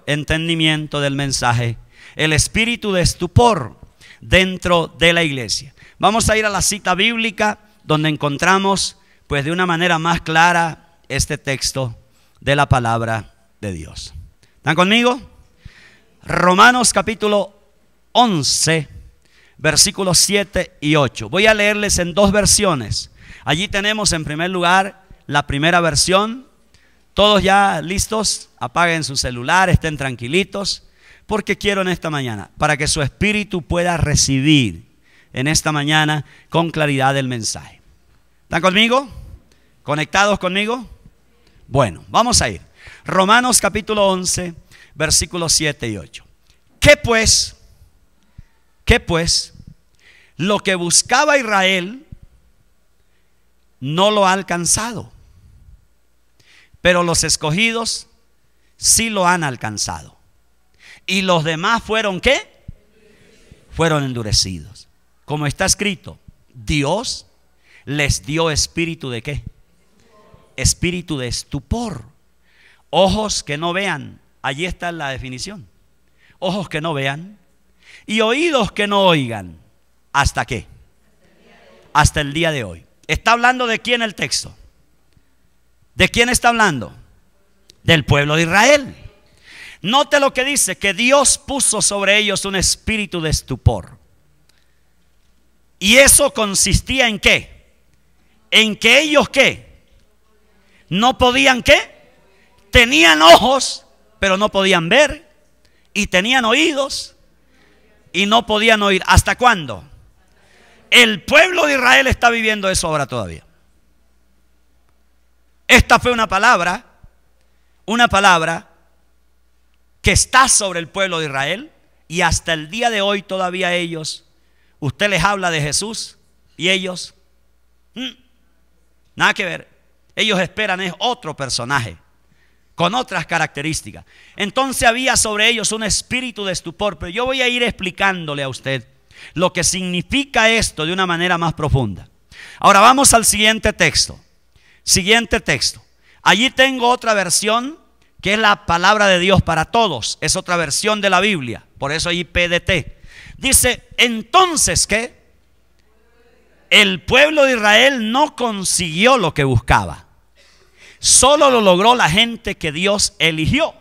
entendimiento del mensaje, el espíritu de estupor dentro de la iglesia. Vamos a ir a la cita bíblica donde encontramos pues de una manera más clara este texto de la palabra de Dios. ¿Están conmigo? Romanos capítulo 11, versículos 7 y 8. Voy a leerles en dos versiones. Allí tenemos en primer lugar la primera versión. Todos ya listos, apaguen su celular, estén tranquilitos, porque quiero en esta mañana, para que su espíritu pueda recibir en esta mañana con claridad el mensaje. ¿Están conmigo? ¿Conectados conmigo? Bueno, vamos a ir. Romanos capítulo 11, versículos 7 y 8. ¿Qué pues? Lo que buscaba Israel no lo ha alcanzado, pero los escogidos sí lo han alcanzado. Y los demás fueron ¿qué? Fueron endurecidos. Como está escrito, Dios les dio espíritu de ¿qué? Espíritu de estupor. Ojos que no vean. Allí está la definición. Ojos que no vean y oídos que no oigan. ¿Hasta qué? Hasta el día de hoy. ¿Está hablando de quién el texto? ¿De quién está hablando? Del pueblo de Israel. Note lo que dice, que Dios puso sobre ellos un espíritu de estupor. ¿Y eso consistía en qué? En que ellos ¿qué? No podían ¿qué? Tenían ojos, pero no podían ver. Y tenían oídos y no podían oír. ¿Hasta cuándo? El pueblo de Israel está viviendo eso ahora todavía. Esta fue una palabra que está sobre el pueblo de Israel, y hasta el día de hoy todavía ellos, usted les habla de Jesús y ellos, nada que ver. Ellos esperan es otro personaje con otras características. Entonces había sobre ellos un espíritu de estupor, pero yo voy a ir explicándole a usted lo que significa esto de una manera más profunda. Ahora vamos al siguiente texto. Siguiente texto. Allí tengo otra versión que es la palabra de Dios para todos. Es otra versión de la Biblia. Por eso allí PDT. Dice, entonces ¿qué? El pueblo de Israel no consiguió lo que buscaba. Solo lo logró la gente que Dios eligió.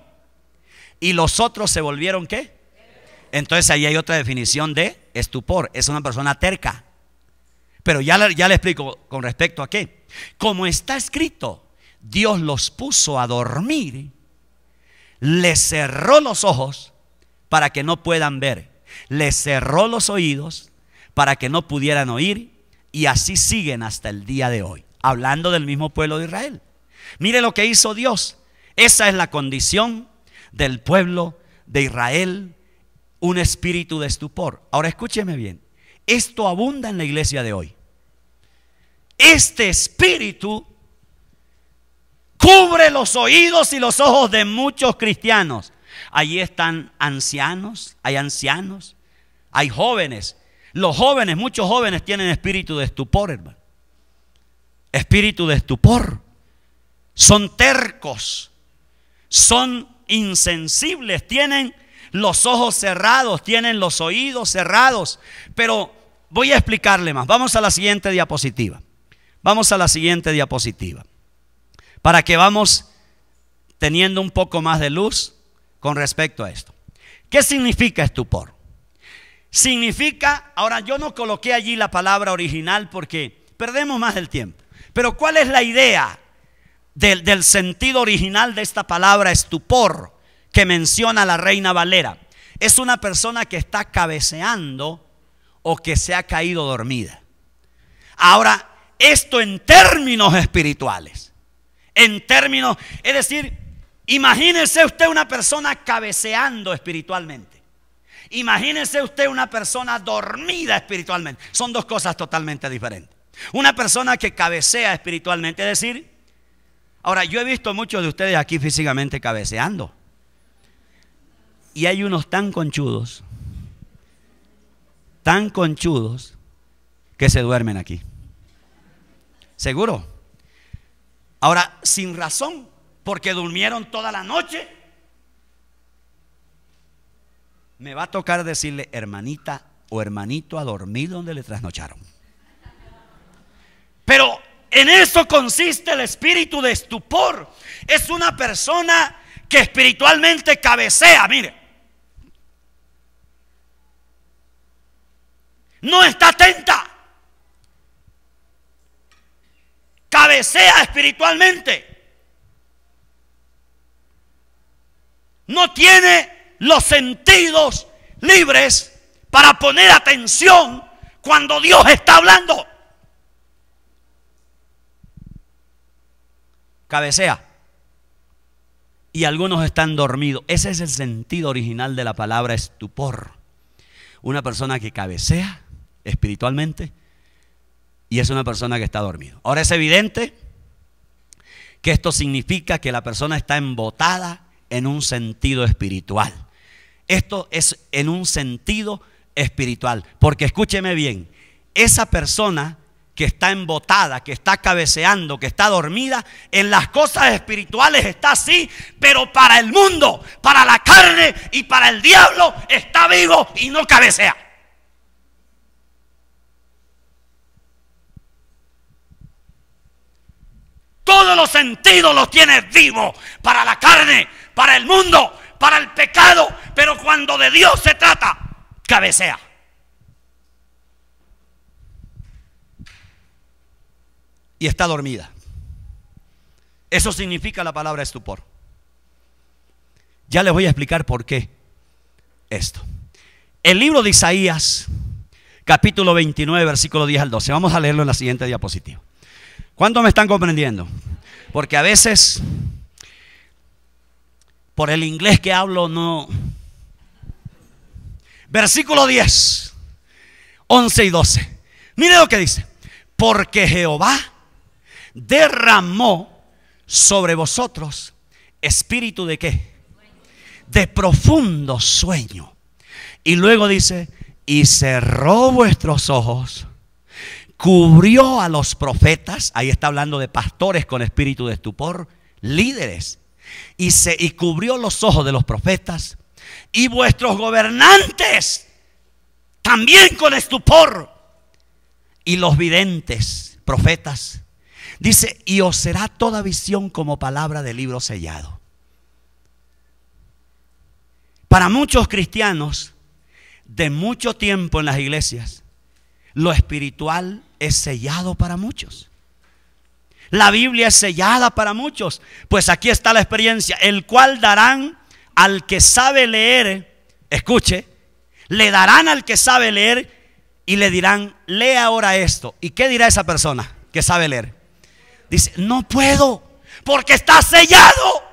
Y los otros se volvieron ¿qué? Entonces ahí hay otra definición de estupor. Es una persona terca. Pero ya le explico con respecto a qué. Como está escrito, Dios los puso a dormir, les cerró los ojos para que no puedan ver, les cerró los oídos para que no pudieran oír, y así siguen hasta el día de hoy, hablando del mismo pueblo de Israel. Mire lo que hizo Dios. Esa es la condición del pueblo de Israel, un espíritu de estupor. Ahora escúcheme bien, esto abunda en la iglesia de hoy. Este espíritu cubre los oídos y los ojos de muchos cristianos. Allí están ancianos, hay jóvenes. Los jóvenes, muchos jóvenes tienen espíritu de estupor, hermano. Espíritu de estupor. Son tercos, son insensibles, tienen los ojos cerrados, tienen los oídos cerrados. Pero voy a explicarle más. Vamos a la siguiente diapositiva. Para que vamos teniendo un poco más de luz con respecto a esto. ¿Qué significa estupor? Significa, ahora yo no coloqué allí la palabra original porque perdemos más del tiempo. Pero ¿cuál es la idea del sentido original de esta palabra estupor que menciona la Reina Valera? Es una persona que está cabeceando o que se ha caído dormida. Ahora, esto en términos espirituales, es decir, imagínese usted una persona cabeceando espiritualmente. Imagínese usted una persona dormida espiritualmente. Son dos cosas totalmente diferentes. Una persona que cabecea espiritualmente, es decir, ahora yo he visto muchos de ustedes aquí físicamente cabeceando. Y hay unos tan conchudos que se duermen aquí. ¿Seguro? Ahora, sin razón, porque durmieron toda la noche me va a tocar decirle hermanita o hermanito a dormir donde le trasnocharon. Pero en eso consiste el espíritu de estupor. Es una persona que espiritualmente cabecea, mire. No está atenta. Cabecea espiritualmente. No tiene los sentidos libres para poner atención cuando Dios está hablando. Cabecea. Y algunos están dormidos. Ese es el sentido original de la palabra estupor. Una persona que cabecea espiritualmente y es una persona que está dormido. Ahora es evidente que esto significa que la persona está embotada en un sentido espiritual. Esto es en un sentido espiritual. Porque escúcheme bien, esa persona que está embotada, que está cabeceando, que está dormida, en las cosas espirituales está así, pero para el mundo, para la carne y para el diablo está vivo y no cabecea. Todos los sentidos los tiene vivo para la carne, para el mundo, para el pecado, pero cuando de Dios se trata, cabecea. Y está dormida. Eso significa la palabra estupor. Ya les voy a explicar por qué esto. El libro de Isaías, capítulo 29, versículo 10 al 12. Vamos a leerlo en la siguiente diapositiva. ¿Cuántos me están comprendiendo? Porque a veces, por el inglés que hablo, no. Versículo 10, 11 y 12. Mire lo que dice. Porque Jehová derramó sobre vosotros espíritu de ¿qué? De profundo sueño. Y luego dice, y cerró vuestros ojos, cubrió a los profetas. Ahí está hablando de pastores con espíritu de estupor, líderes. Y cubrió los ojos de los profetas y vuestros gobernantes también con estupor. Y los videntes, profetas. Dice, y os será toda visión como palabra de libro sellado. Para muchos cristianos de mucho tiempo en las iglesias, lo espiritual es sellado para muchos. La Biblia es sellada para muchos. Pues aquí está la experiencia, el cual darán al que sabe leer. Escuche, le darán al que sabe leer y le dirán, lee ahora esto. ¿Y qué dirá esa persona que sabe leer? Dice, no puedo, porque está sellado.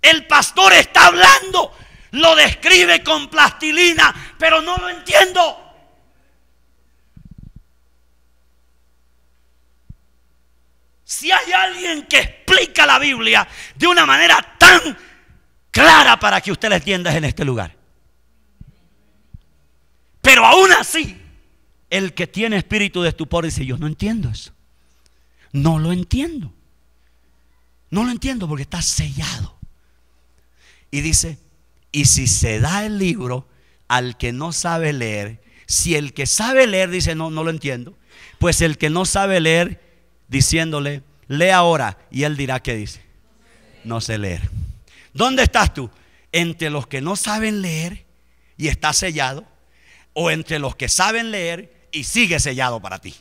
El pastor está hablando, lo describe con plastilina, pero no lo entiendo. Si hay alguien que explica la Biblia de una manera tan clara para que usted la entienda, es en este lugar. Pero aún así, el que tiene espíritu de estupor dice, yo no entiendo eso. No lo entiendo. No lo entiendo porque está sellado. Y dice, y si se da el libro al que no sabe leer, si el que sabe leer dice, no lo entiendo, pues el que no sabe leer, diciéndole, lee ahora, y él dirá, ¿qué dice? No sé leer. ¿Dónde estás tú? ¿Entre los que no saben leer y está sellado? ¿O entre los que saben leer y sigue sellado para ti?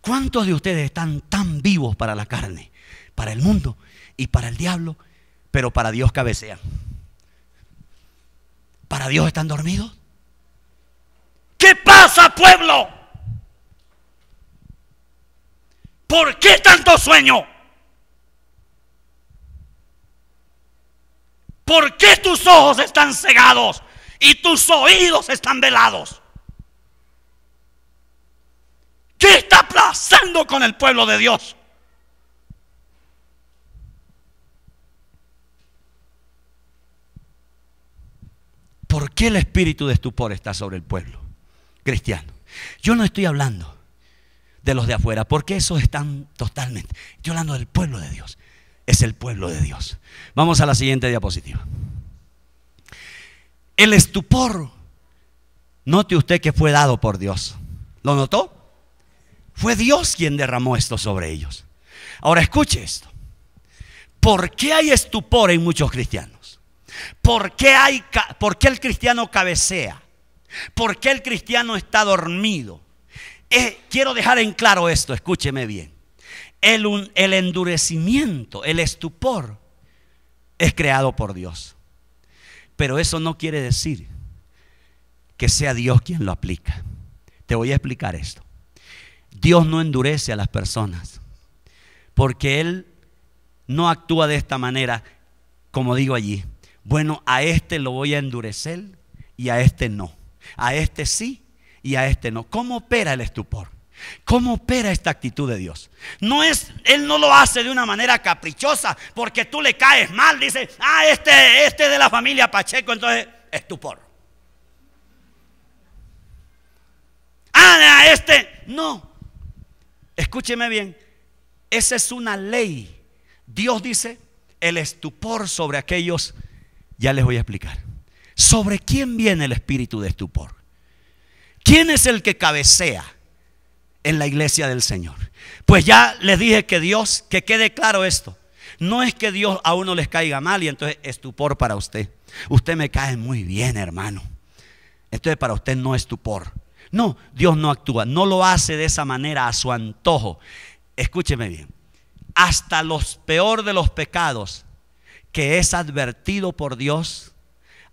¿Cuántos de ustedes están tan vivos para la carne, para el mundo y para el diablo, pero para Dios cabecean? ¿Para Dios están dormidos? ¿Qué pasa, pueblo? ¿Por qué tanto sueño? ¿Por qué tus ojos están cegados y tus oídos están velados? ¿Qué está pasando con el pueblo de Dios? ¿Por qué el espíritu de estupor está sobre el pueblo cristiano? Yo no estoy hablando de los de afuera, porque esos están totalmente. Estoy hablando del pueblo de Dios. Es el pueblo de Dios. Vamos a la siguiente diapositiva. El estupor, note usted que fue dado por Dios. ¿Lo notó? Fue Dios quien derramó esto sobre ellos. Ahora escuche esto. ¿Por qué hay estupor en muchos cristianos? ¿Por qué el cristiano cabecea? ¿Por qué el cristiano está dormido? Quiero dejar en claro esto, escúcheme bien. El endurecimiento, el estupor es creado por Dios. Pero eso no quiere decir que sea Dios quien lo aplica. Te voy a explicar esto. Dios no endurece a las personas, porque Él no actúa de esta manera, como digo allí. Bueno, a este lo voy a endurecer y a este no. A este sí y a este no. ¿Cómo opera el estupor? ¿Cómo opera esta actitud de Dios? Él no lo hace de una manera caprichosa porque tú le caes mal. Dice, este es de la familia Pacheco, entonces estupor. No. Escúcheme bien. Esa es una ley. Dios dice, el estupor sobre aquellos, ya les voy a explicar. ¿Sobre quién viene el espíritu de estupor? ¿Quién es el que cabecea en la iglesia del Señor? Pues ya les dije que Dios, que quede claro esto, no es que Dios a uno les caiga mal y entonces estupor para usted. Usted me cae muy bien, hermano, entonces para usted no estupor. No, Dios no actúa, no lo hace de esa manera a su antojo. Escúcheme bien, hasta los peor de los pecados que es advertido por Dios,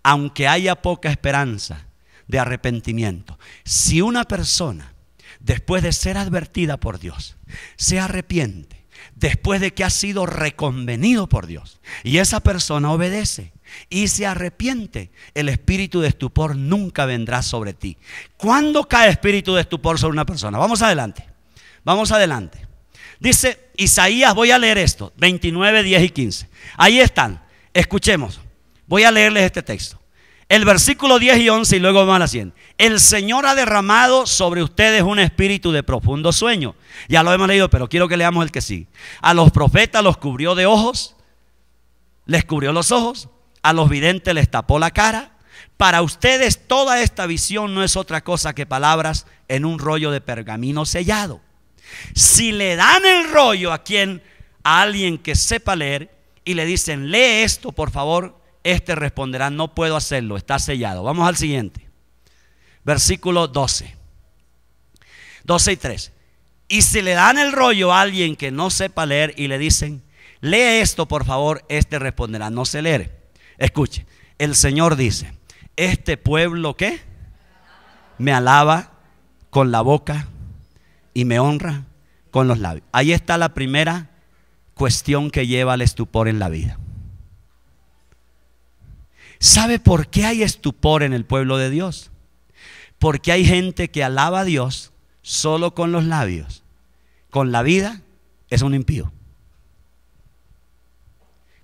aunque haya poca esperanza de arrepentimiento, si una persona después de ser advertida por Dios se arrepiente, después de que ha sido reconvenido por Dios y esa persona obedece y se arrepiente, el espíritu de estupor nunca vendrá sobre ti. ¿Cuándo cae espíritu de estupor sobre una persona? Vamos adelante, vamos adelante. Dice Isaías, voy a leer esto, 29, 10 y 15. Ahí están, escuchemos. Voy a leerles este texto. El versículo 10 y 11 y luego vamos a la 100. El Señor ha derramado sobre ustedes un espíritu de profundo sueño. Ya lo hemos leído, pero quiero que leamos el que sigue. A los profetas los cubrió de ojos, les cubrió los ojos. A los videntes les tapó la cara. Para ustedes toda esta visión no es otra cosa que palabras en un rollo de pergamino sellado. Si le dan el rollo a alguien que sepa leer y le dicen, lee esto por favor, este responderá, no puedo hacerlo, está sellado. Vamos al siguiente. Versículo 12. 12 y 13. Y si le dan el rollo a alguien que no sepa leer y le dicen, lee esto por favor, este responderá, no sé leer. Escuche, el Señor dice, este pueblo ¿qué? Me alaba con la boca y me honra con los labios. Ahí está la primera cuestión que lleva al estupor en la vida. ¿Sabe por qué hay estupor en el pueblo de Dios? Porque hay gente que alaba a Dios solo con los labios. Con la vida es un impío.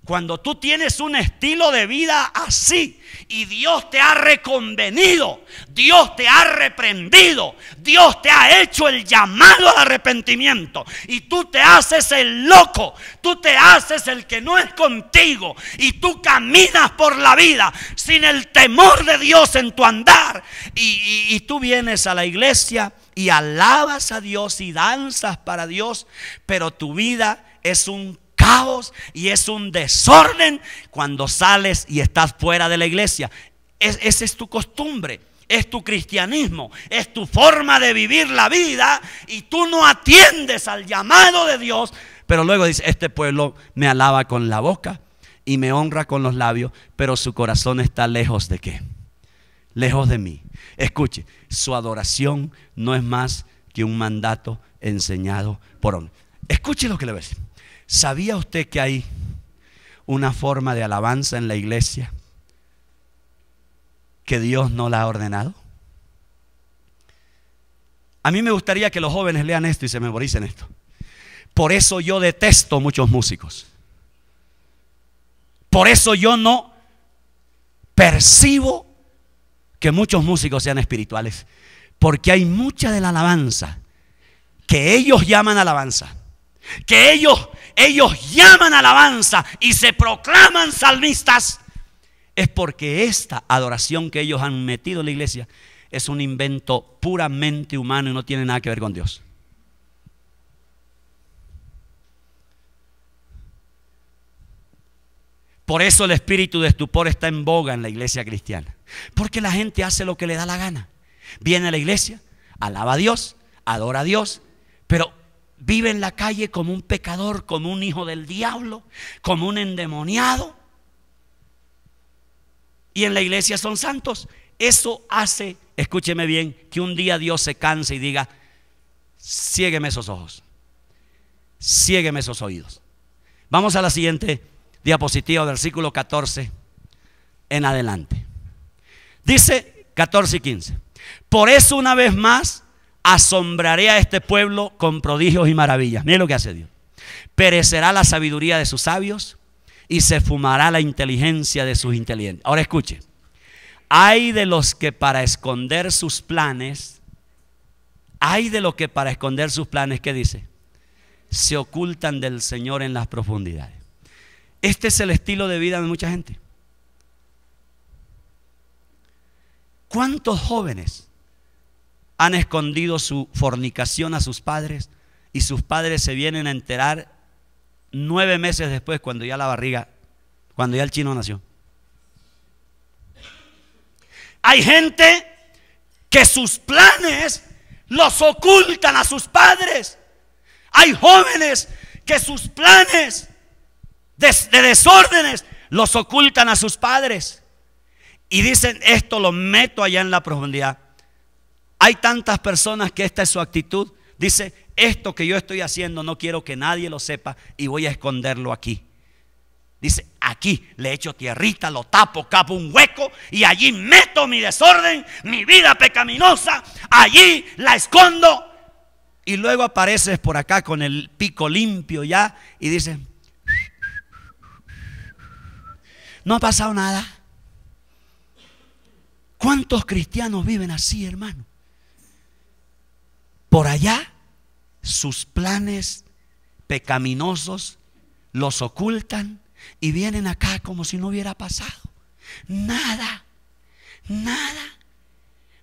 Cuando tú tienes un estilo de vida así y Dios te ha reconvenido, Dios te ha reprendido, Dios te ha hecho el llamado al arrepentimiento y tú te haces el loco, tú te haces el que no es contigo y tú caminas por la vida sin el temor de Dios en tu andar y tú vienes a la iglesia y alabas a Dios y danzas para Dios, pero tu vida es un caos y es un desorden cuando sales y estás fuera de la iglesia. Esa es tu costumbre, es tu cristianismo, es tu forma de vivir la vida y tú no atiendes al llamado de Dios. Pero luego dice, este pueblo me alaba con la boca y me honra con los labios, pero su corazón está lejos de ¿qué? Lejos de mí. Escuche, su adoración no es más que un mandato enseñado por hombre. Escuche lo que le voy a decir. ¿Sabía usted que hay una forma de alabanza en la iglesia que Dios no la ha ordenado? A mí me gustaría que los jóvenes lean esto y se memoricen esto. Por eso yo detesto muchos músicos. Por eso yo no percibo que muchos músicos sean espirituales. Porque hay mucha de la alabanza, que ellos llaman alabanza, que ellos llaman alabanza y se proclaman salmistas, es porque esta adoración que ellos han metido en la iglesia es un invento puramente humano y no tiene nada que ver con Dios. Por eso el espíritu de estupor está en boga en la iglesia cristiana, porque la gente hace lo que le da la gana. Viene a la iglesia, alaba a Dios, adora a Dios, pero vive en la calle como un pecador, como un hijo del diablo, como un endemoniado. Y en la iglesia son santos. Eso hace, escúcheme bien, que un día Dios se canse y diga: ciégueme esos ojos, ciégueme esos oídos. Vamos a la siguiente diapositiva, versículo 14 en adelante. Dice 14 y 15: por eso una vez más asombraré a este pueblo con prodigios y maravillas. Miren lo que hace Dios. Perecerá la sabiduría de sus sabios y se fumará la inteligencia de sus inteligentes. Ahora escuche: hay de los que para esconder sus planes, ¿qué dice? Se ocultan del Señor en las profundidades. Este es el estilo de vida de mucha gente. ¿Cuántos jóvenes han escondido su fornicación a sus padres y sus padres se vienen a enterar 9 meses después, cuando ya el chino nació? Hay gente que sus planes los ocultan a sus padres. Hay jóvenes que sus planes de desórdenes los ocultan a sus padres y dicen: esto lo meto allá en la profundidad. Hay tantas personas que esta es su actitud. Dice: esto que yo estoy haciendo no quiero que nadie lo sepa y voy a esconderlo aquí. Dice: aquí le echo tierrita, lo tapo, capo un hueco y allí meto mi desorden, mi vida pecaminosa, allí la escondo. Y luego apareces por acá con el pico limpio ya y dices: no ha pasado nada. ¿Cuántos cristianos viven así, hermano? Por allá sus planes pecaminosos los ocultan y vienen acá como si no hubiera pasado nada,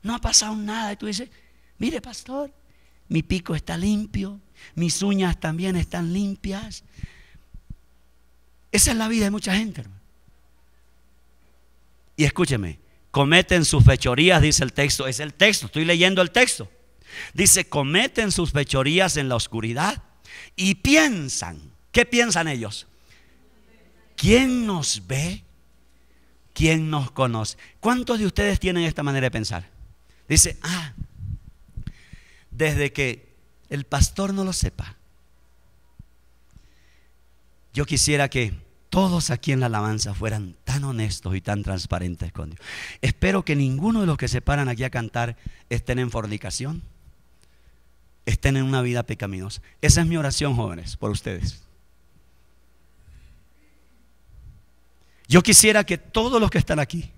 no ha pasado nada. Y tú dices: mire, pastor, mi pico está limpio, mis uñas también están limpias. Esa es la vida de mucha gente, hermano. Y escúcheme: cometen sus fechorías, dice el texto. Es el texto, estoy leyendo el texto. Dice: cometen sus fechorías en la oscuridad y piensan. ¿Qué piensan ellos? ¿Quién nos ve? ¿Quién nos conoce? ¿Cuántos de ustedes tienen esta manera de pensar? Dice: desde que el pastor no lo sepa, yo quisiera que todos aquí en la alabanza fueran tan honestos y tan transparentes con Dios. Espero que ninguno de los que se paran aquí a cantar estén en fornicación, estén en una vida pecaminosa. Esa es mi oración, jóvenes, por ustedes. Yo quisiera que todos los que están aquí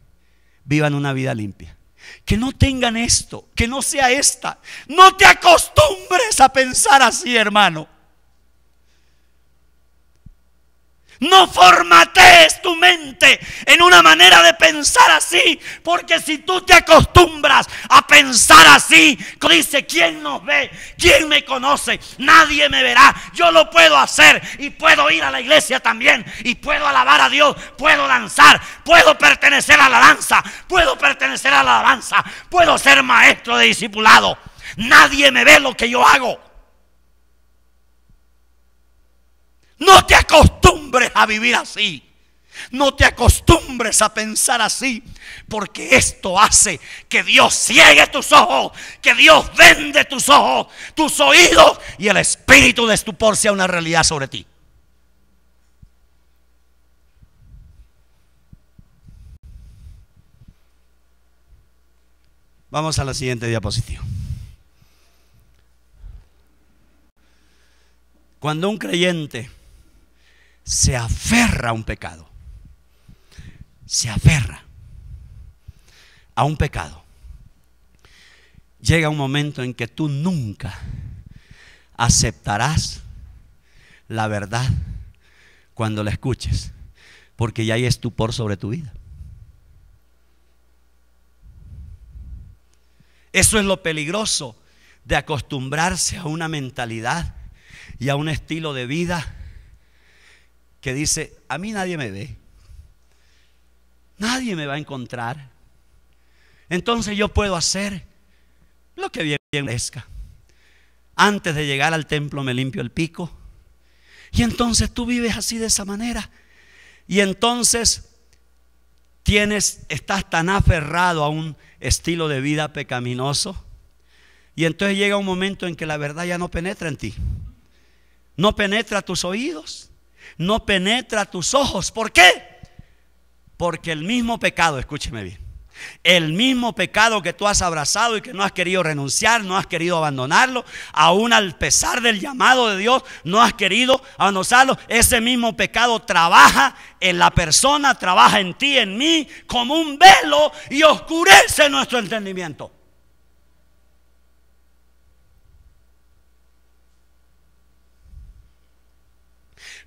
vivan una vida limpia. Que no tengan esto, que no sea esta. No te acostumbres a pensar así, hermano. No formatees tu mente en una manera de pensar así, porque si tú te acostumbras a pensar así, dice: ¿quién nos ve? ¿Quién me conoce? Nadie me verá. Yo lo puedo hacer y puedo ir a la iglesia también y puedo alabar a Dios, puedo danzar, puedo pertenecer a la danza, puedo pertenecer a la alabanza, puedo ser maestro de discipulado. Nadie me ve lo que yo hago. No te acostumbres a vivir así. No te acostumbres a pensar así, porque esto hace que Dios ciegue tus ojos, que Dios vende tus ojos, tus oídos, y el espíritu de estupor sea una realidad sobre ti. Vamos a la siguiente diapositiva. Cuando un creyente se aferra a un pecado, se aferra a un pecado, llega un momento en que tú nunca aceptarás la verdad cuando la escuches, porque ya hay estupor sobre tu vida. Eso es lo peligroso de acostumbrarse a una mentalidad y a un estilo de vida que dice: a mí nadie me ve, nadie me va a encontrar, entonces yo puedo hacer lo que bien parezca. Antes de llegar al templo me limpio el pico. Y entonces tú vives así, de esa manera. Y entonces estás tan aferrado a un estilo de vida pecaminoso. Y entonces llega un momento en que la verdad ya no penetra en ti. No penetra tus oídos, no penetra tus ojos. ¿Por qué? Porque el mismo pecado, escúcheme bien, el mismo pecado que tú has abrazado y que no has querido renunciar, no has querido abandonarlo, aún al pesar del llamado de Dios, no has querido abandonarlo. Ese mismo pecado trabaja en la persona, trabaja en ti, en mí, como un velo, y oscurece nuestro entendimiento.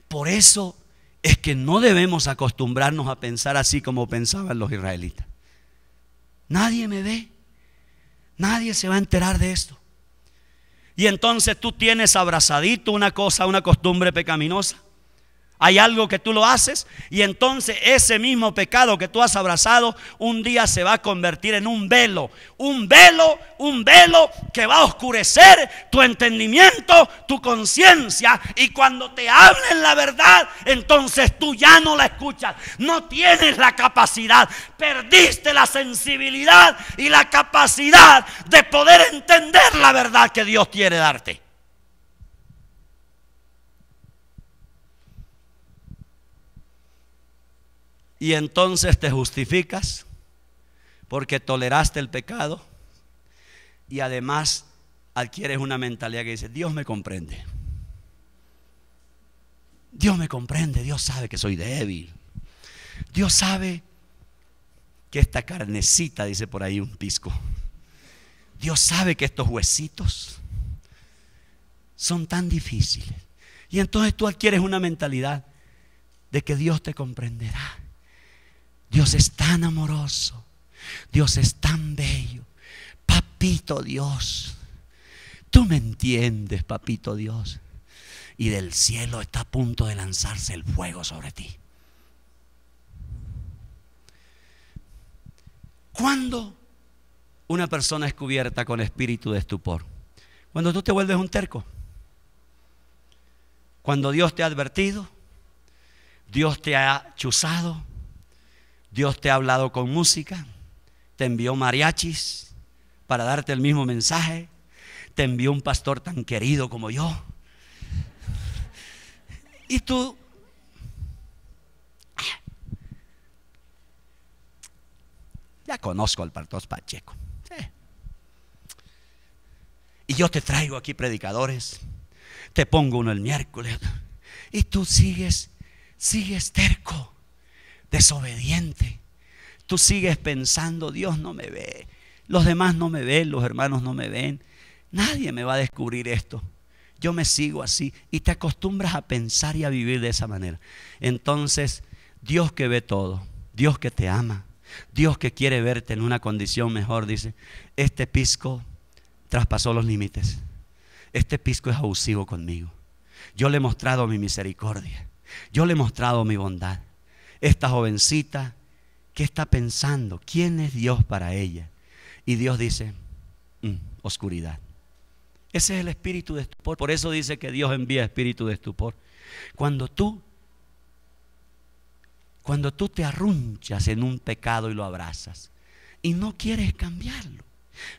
Por eso es que no debemos acostumbrarnos a pensar así como pensaban los israelitas. Nadie me ve, nadie se va a enterar de esto. Y entonces tú tienes abrazadito una cosa, una costumbre pecaminosa. Hay algo que tú lo haces, y entonces ese mismo pecado que tú has abrazado un día se va a convertir en un velo que va a oscurecer tu entendimiento, tu conciencia. Y cuando te hablen la verdad, entonces tú ya no la escuchas, no tienes la capacidad, perdiste la sensibilidad y la capacidad de poder entender la verdad que Dios quiere darte. Y entonces te justificas porque toleraste el pecado, y además adquieres una mentalidad que dice: Dios me comprende, Dios me comprende, Dios sabe que soy débil, Dios sabe que esta carnecita, dice por ahí un pisco, Dios sabe que estos huesitos son tan difíciles. Y entonces tú adquieres una mentalidad de que Dios te comprenderá. Dios es tan amoroso, Dios es tan bello. Papito Dios, tú me entiendes, papito Dios. Y del cielo está a punto de lanzarse el fuego sobre ti. ¿Cuándo una persona es cubierta con espíritu de estupor? Cuando tú te vuelves un terco. Cuando Dios te ha advertido, Dios te ha chuzado, Dios te ha hablado con música, te envió mariachis para darte el mismo mensaje, te envió un pastor tan querido como yo, y tú ya conozco al pastor Pacheco, y yo te traigo aquí predicadores, te pongo uno el miércoles, y tú sigues terco, desobediente. Tú sigues pensando: Dios no me ve, los demás no me ven, los hermanos no me ven, nadie me va a descubrir esto, yo me sigo así. Y te acostumbras a pensar y a vivir de esa manera. Entonces Dios, que ve todo, Dios que te ama, Dios que quiere verte en una condición mejor, dice: este pisco traspasó los límites, este pisco es abusivo conmigo, yo le he mostrado mi misericordia, yo le he mostrado mi bondad. Esta jovencita, ¿qué está pensando? ¿Quién es Dios para ella? Y Dios dice: oscuridad. Ese es el espíritu de estupor. Por eso dice que Dios envía espíritu de estupor. Cuando tú te arrunchas en un pecado y lo abrazas y no quieres cambiarlo,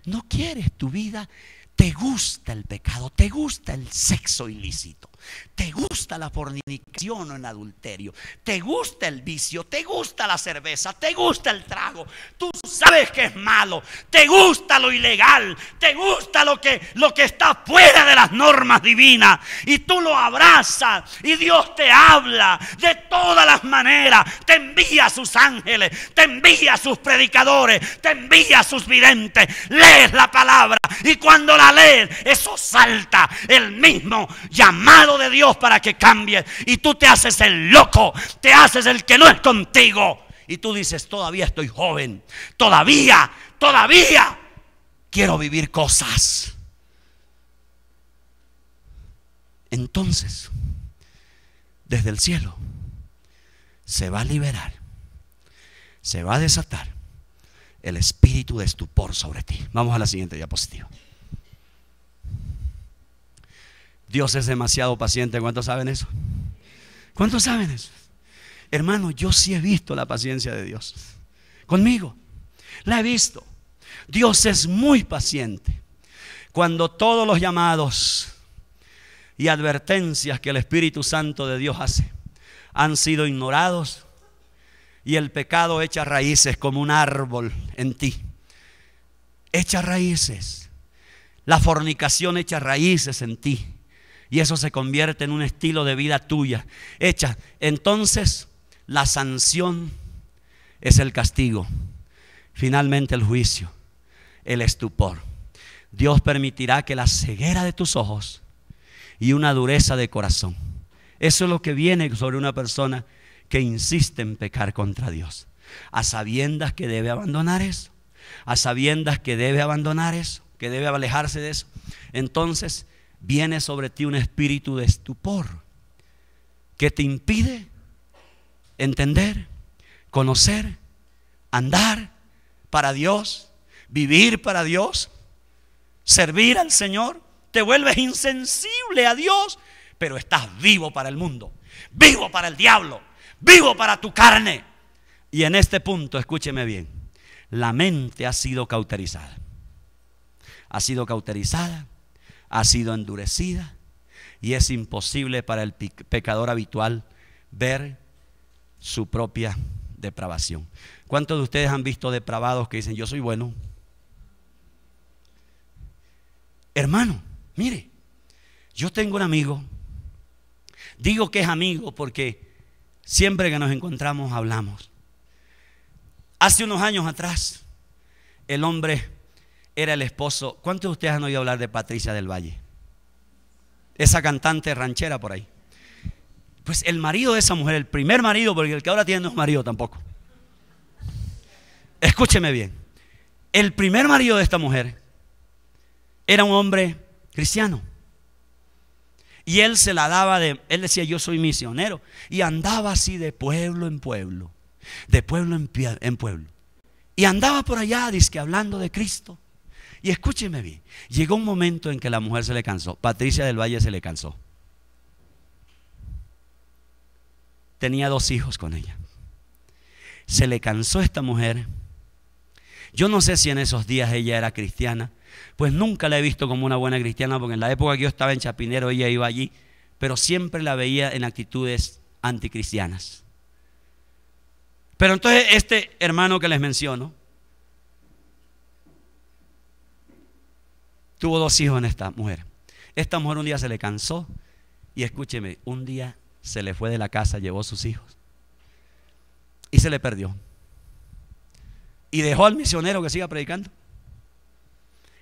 no quieres tu vida, te gusta el pecado, te gusta el sexo ilícito, Te gusta la fornicación o el adulterio, te gusta el vicio, te gusta la cerveza, te gusta el trago. Tú sabes que es malo, te gusta lo ilegal, te gusta lo que está fuera de las normas divinas, y tú lo abrazas, y Dios te habla de todas las maneras. Te envía a sus ángeles, te envía a sus predicadores, te envía a sus videntes. Lees la palabra, y cuando la lees, eso salta el mismo llamado de Dios para que cambies, y tú te haces el loco, te haces el que no es contigo, y tú dices: todavía estoy joven, todavía quiero vivir cosas. Entonces, desde el cielo se va a liberar, se va a desatar el espíritu de estupor sobre ti. Vamos a la siguiente diapositiva. Dios es demasiado paciente. ¿Cuántos saben eso? ¿Cuántos saben eso? Hermano, yo sí he visto la paciencia de Dios conmigo. La he visto. Dios es muy paciente. Cuando todos los llamados y advertencias que el Espíritu Santo de Dios hace han sido ignorados, y el pecado echa raíces como un árbol en ti. Echa raíces. La fornicación echa raíces en ti, y eso se convierte en un estilo de vida tuya. Entonces la sanción es el castigo, finalmente el juicio, el estupor. Dios permitirá que la ceguera de tus ojos y una dureza de corazón, eso es lo que viene sobre una persona que insiste en pecar contra Dios, a sabiendas que debe abandonar eso, a sabiendas que debe abandonar eso, que debe alejarse de eso. Entonces viene sobre ti un espíritu de estupor que te impide entender, conocer, andar para Dios, vivir para Dios, servir al Señor. Te vuelves insensible a Dios, pero estás vivo para el mundo, vivo para el diablo, vivo para tu carne. Y en este punto, escúcheme bien, la mente ha sido cauterizada. Ha sido cauterizada, ha sido endurecida, y es imposible para el pecador habitual ver su propia depravación. ¿Cuántos de ustedes han visto depravados que dicen: yo soy bueno? Hermano, mire, yo tengo un amigo. Digo que es amigo porque siempre que nos encontramos hablamos. Hace unos años atrás, el hombre era el esposo. ¿Cuántos de ustedes han oído hablar de Patricia del Valle? Esa cantante ranchera por ahí. Pues el marido de esa mujer, el primer marido, porque el que ahora tiene no es marido tampoco. Escúcheme bien. El primer marido de esta mujer era un hombre cristiano. Y él se la daba él decía: yo soy misionero. Y andaba así de pueblo en pueblo, de pueblo en pueblo. Y andaba por allá, dizque hablando de Cristo. Y escúcheme bien, llegó un momento en que la mujer se le cansó. Patricia del Valle se le cansó. Tenía 2 hijos con ella. Se le cansó esta mujer. Yo no sé si en esos días ella era cristiana, pues nunca la he visto como una buena cristiana, porque en la época que yo estaba en Chapinero ella iba allí, pero siempre la veía en actitudes anticristianas. Pero entonces este hermano que les menciono tuvo 2 hijos en esta mujer. Esta mujer un día se le cansó, y escúcheme, un día se le fue de la casa, llevó a sus hijos y se le perdió. Y dejó al misionero que siga predicando.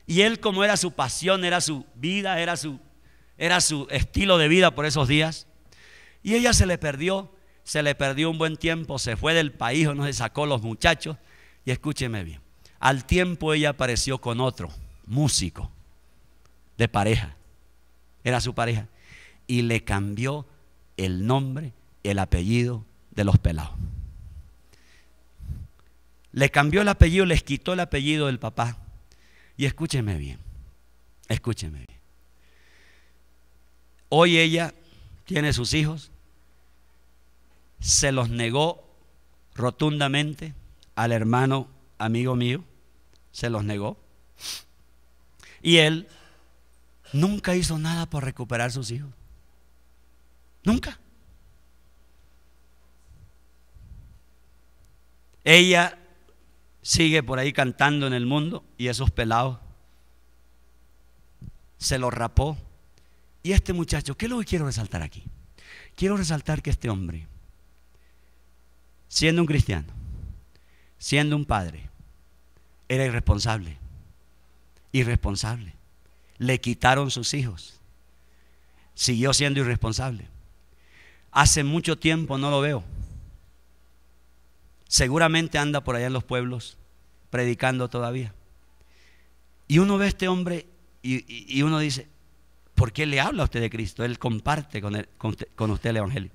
Y él, como era su pasión, era su vida, era su estilo de vida por esos días, y ella se le perdió un buen tiempo, se fue del país, o no se sacó los muchachos. Y escúcheme bien, al tiempo ella apareció con otro músico de pareja, era su pareja, y le cambió el nombre, el apellido de los pelados. Le cambió el apellido, les quitó el apellido del papá. Y escúcheme bien, escúcheme bien. Hoy ella tiene sus hijos, se los negó rotundamente al hermano amigo mío, se los negó. Y él nunca hizo nada por recuperar sus hijos. Nunca. Ella sigue por ahí cantando en el mundo y esos pelados se lo rapó. Y este muchacho, ¿qué es lo que quiero resaltar aquí? Quiero resaltar que este hombre, siendo un cristiano, siendo un padre, era irresponsable. Irresponsable. Le quitaron sus hijos. Siguió siendo irresponsable. Hace mucho tiempo no lo veo. Seguramente anda por allá en los pueblos predicando todavía. Y uno ve a este hombre y uno dice, ¿por qué le habla a usted de Cristo? Él comparte con usted el evangelio.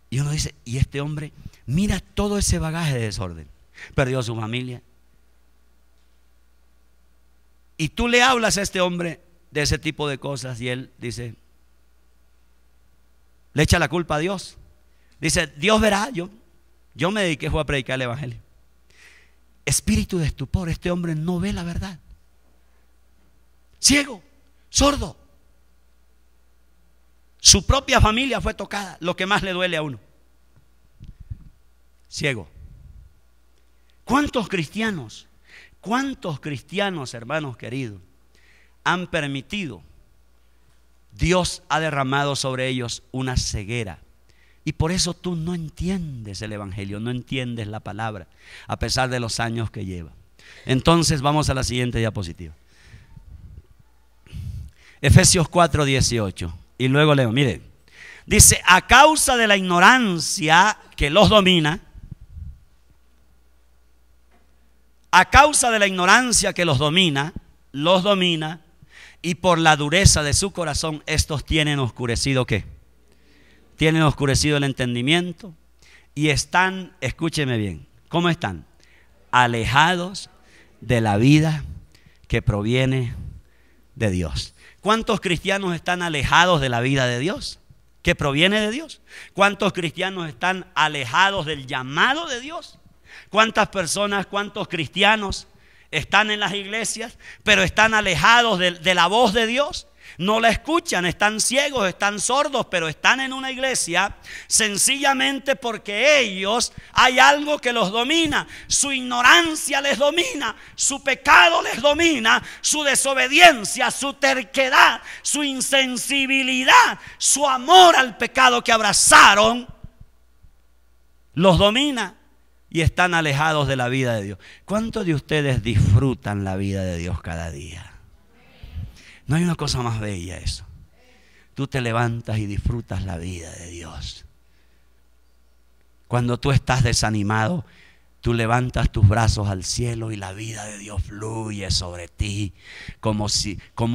Y uno dice, y este hombre, mira todo ese bagaje de desorden. Perdió su familia. Y tú le hablas a este hombre de ese tipo de cosas y él dice, le echa la culpa a Dios. Dice, Dios verá, yo me dediqué a predicar el evangelio. Espíritu de estupor, este hombre no ve la verdad. Ciego, sordo. Su propia familia fue tocada, lo que más le duele a uno. Ciego. ¿Cuántos cristianos, hermanos queridos, han permitido? Dios ha derramado sobre ellos una ceguera. Y por eso tú no entiendes el evangelio, no entiendes la palabra, a pesar de los años que lleva. Entonces vamos a la siguiente diapositiva. Efesios 4:18. Y luego leo, mire, dice, a causa de la ignorancia que los domina, a causa de la ignorancia que los domina, y por la dureza de su corazón, estos tienen oscurecido, ¿qué? Tienen oscurecido el entendimiento y están, escúcheme bien, ¿cómo están? Alejados de la vida que proviene de Dios. ¿Cuántos cristianos están alejados de la vida de Dios que proviene de Dios? ¿Cuántos cristianos están alejados del llamado de Dios? ¿Cuántas personas, cuántos cristianos están en las iglesias, pero están alejados de la voz de Dios? No la escuchan, están ciegos, están sordos, pero están en una iglesia sencillamente porque ellos, hay algo que los domina. Su ignorancia les domina, su pecado les domina, su desobediencia, su terquedad, su insensibilidad, su amor al pecado que abrazaron, los domina. Y están alejados de la vida de Dios. ¿Cuántos de ustedes disfrutan la vida de Dios cada día? No hay una cosa más bella eso. Tú te levantas y disfrutas la vida de Dios. Cuando tú estás desanimado, tú levantas tus brazos al cielo y la vida de Dios fluye sobre ti como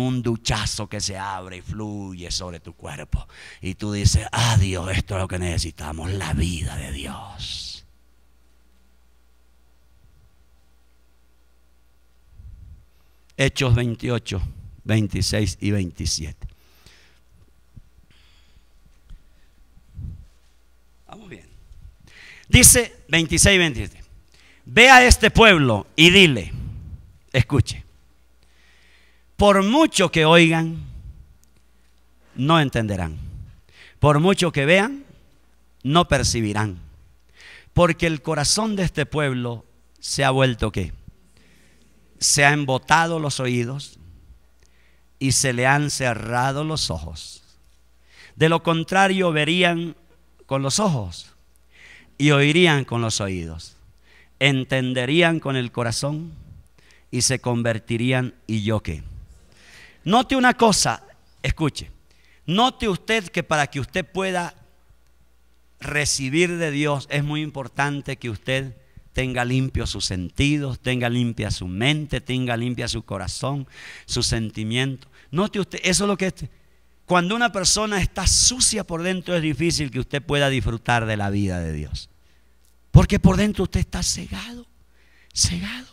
un duchazo que se abre y fluye sobre tu cuerpo. Y tú dices, ah, Dios, esto es lo que necesitamos, la vida de Dios. Hechos 28, 26 y 27. Vamos bien. Dice 26 y 27. Ve a este pueblo y dile, escuche, por mucho que oigan, no entenderán. Por mucho que vean, no percibirán. Porque el corazón de este pueblo se ha vuelto ¿qué? Se ha embotado los oídos y se le han cerrado los ojos. De lo contrario, verían con los ojos y oirían con los oídos. Entenderían con el corazón y se convertirían. ¿Y yo qué? Note una cosa, escuche. Note usted que para que usted pueda recibir de Dios es muy importante que usted tenga limpios sus sentidos, tenga limpia su mente, tenga limpia su corazón, sus sentimientos. Note usted, eso es lo que es. Cuando una persona está sucia por dentro es difícil que usted pueda disfrutar de la vida de Dios. Porque por dentro usted está cegado, cegado.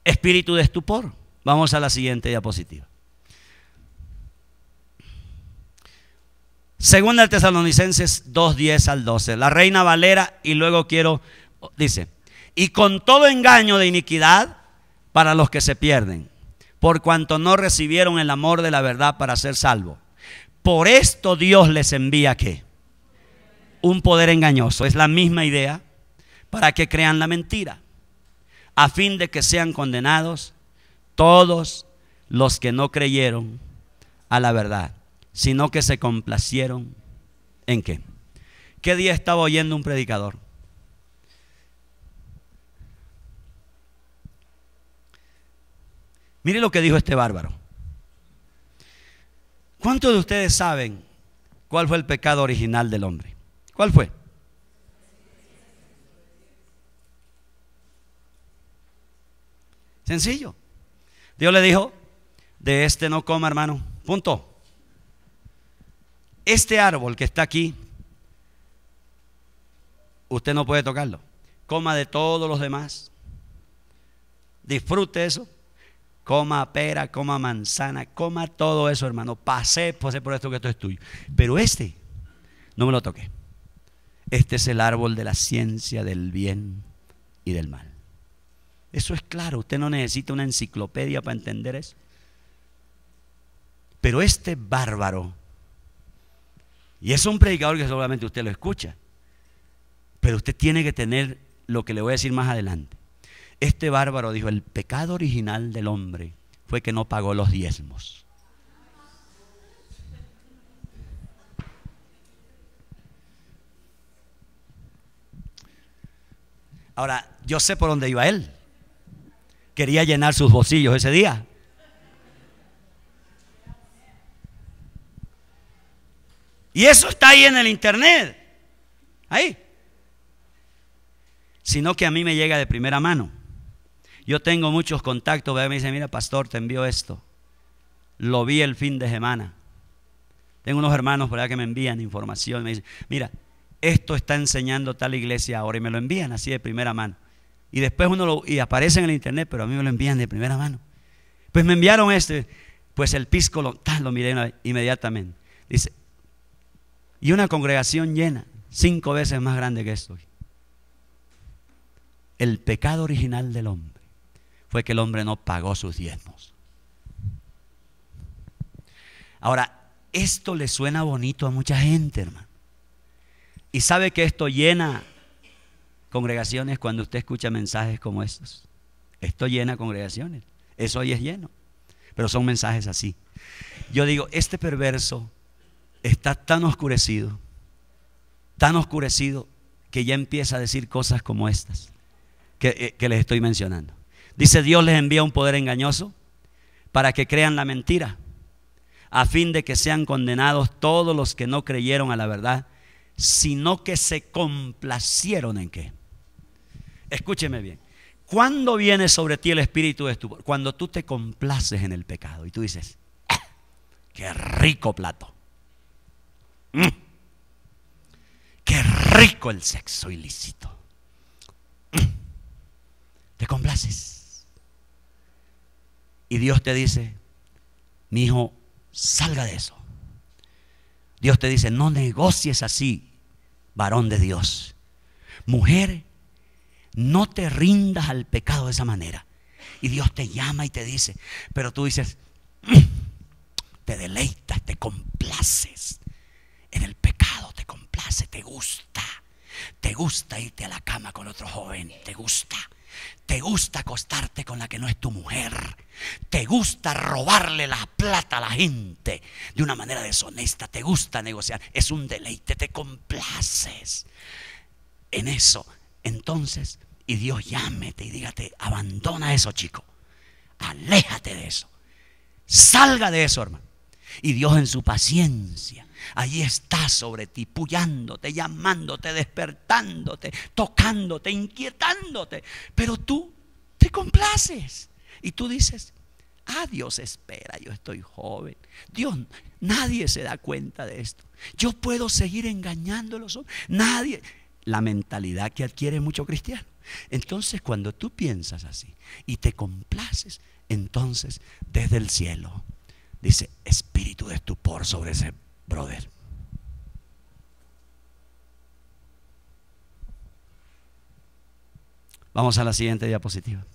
Espíritu de estupor. Vamos a la siguiente diapositiva. Segunda de Tesalonicenses 2:10 al 12. La Reina Valera y luego dice, y con todo engaño de iniquidad para los que se pierden, por cuanto no recibieron el amor de la verdad para ser salvos. Por esto Dios les envía ¿qué? Un poder engañoso. Es la misma idea, para que crean la mentira, a fin de que sean condenados todos los que no creyeron a la verdad, sino que se complacieron ¿en qué? ¿Qué día estaba oyendo un predicador? Mire lo que dijo este bárbaro. ¿Cuántos de ustedes saben cuál fue el pecado original del hombre? ¿Cuál fue? Sencillo. Dios le dijo, de este no coma, hermano. Punto. Este árbol que está aquí, usted no puede tocarlo. Coma de todos los demás. Disfrute eso. Coma pera, coma manzana, coma todo eso, hermano. Pasé por esto, que esto es tuyo. Pero este, no me lo toqué. Este es el árbol de la ciencia del bien y del mal. Eso es claro. Usted no necesita una enciclopedia para entender eso. Pero este bárbaro, y es un predicador que solamente usted lo escucha, pero usted tiene que tener lo que le voy a decir más adelante. Este bárbaro dijo, el pecado original del hombre fue que no pagó los diezmos. Ahora, yo sé por dónde iba él. Quería llenar sus bolsillos ese día. Y eso está ahí en el internet. Ahí. Sino que a mí me llega de primera mano. Yo tengo muchos contactos, me dicen, mira pastor, te envío esto. Lo vi el fin de semana. Tengo unos hermanos por allá que me envían información. Me dicen, mira, esto está enseñando tal iglesia ahora. Y me lo envían así de primera mano. Y después y aparece en el internet, pero a mí me lo envían de primera mano. Pues me enviaron pues el pisco lo miré inmediatamente. Dice, y una congregación llena, 5 veces más grande que esto. El pecado original del hombre fue que el hombre no pagó sus diezmos. Ahora, esto le suena bonito a mucha gente, hermano. Y sabe que esto llena congregaciones cuando usted escucha mensajes como estos. Esto llena congregaciones. Eso hoy es lleno. Pero son mensajes así. Yo digo, este perverso está tan oscurecido que ya empieza a decir cosas como estas que les estoy mencionando. Dice, Dios les envía un poder engañoso para que crean la mentira, a fin de que sean condenados todos los que no creyeron a la verdad, sino que se complacieron ¿en qué? Escúcheme bien. ¿Cuándo viene sobre ti el espíritu de estupor? Cuando tú te complaces en el pecado y tú dices, qué rico plato. Qué rico el sexo ilícito. Te complaces. Y Dios te dice, mi hijo, salga de eso. Dios te dice, no negocies así, varón de Dios. Mujer, no te rindas al pecado de esa manera. Y Dios te llama y te dice, pero tú dices, te deleitas, te complaces en el pecado, te complace, te gusta irte a la cama con otro joven, te gusta acostarte con la que no es tu mujer, te gusta robarle la plata a la gente de una manera deshonesta, te gusta negociar, es un deleite, te complaces en eso. Entonces, y Dios llámete y dígate, abandona eso, chico, aléjate de eso, salga de eso, hermano. Y Dios en su paciencia allí está sobre ti, puyándote, llamándote, despertándote, tocándote, inquietándote. Pero tú te complaces y tú dices, Dios espera, yo estoy joven. Dios, nadie se da cuenta de esto. Yo puedo seguir engañando a los hombres. Nadie. La mentalidad que adquiere mucho cristiano. Entonces, cuando tú piensas así y te complaces, entonces desde el cielo dice, espíritu de estupor sobre ese brother. Vamos a la siguiente diapositiva,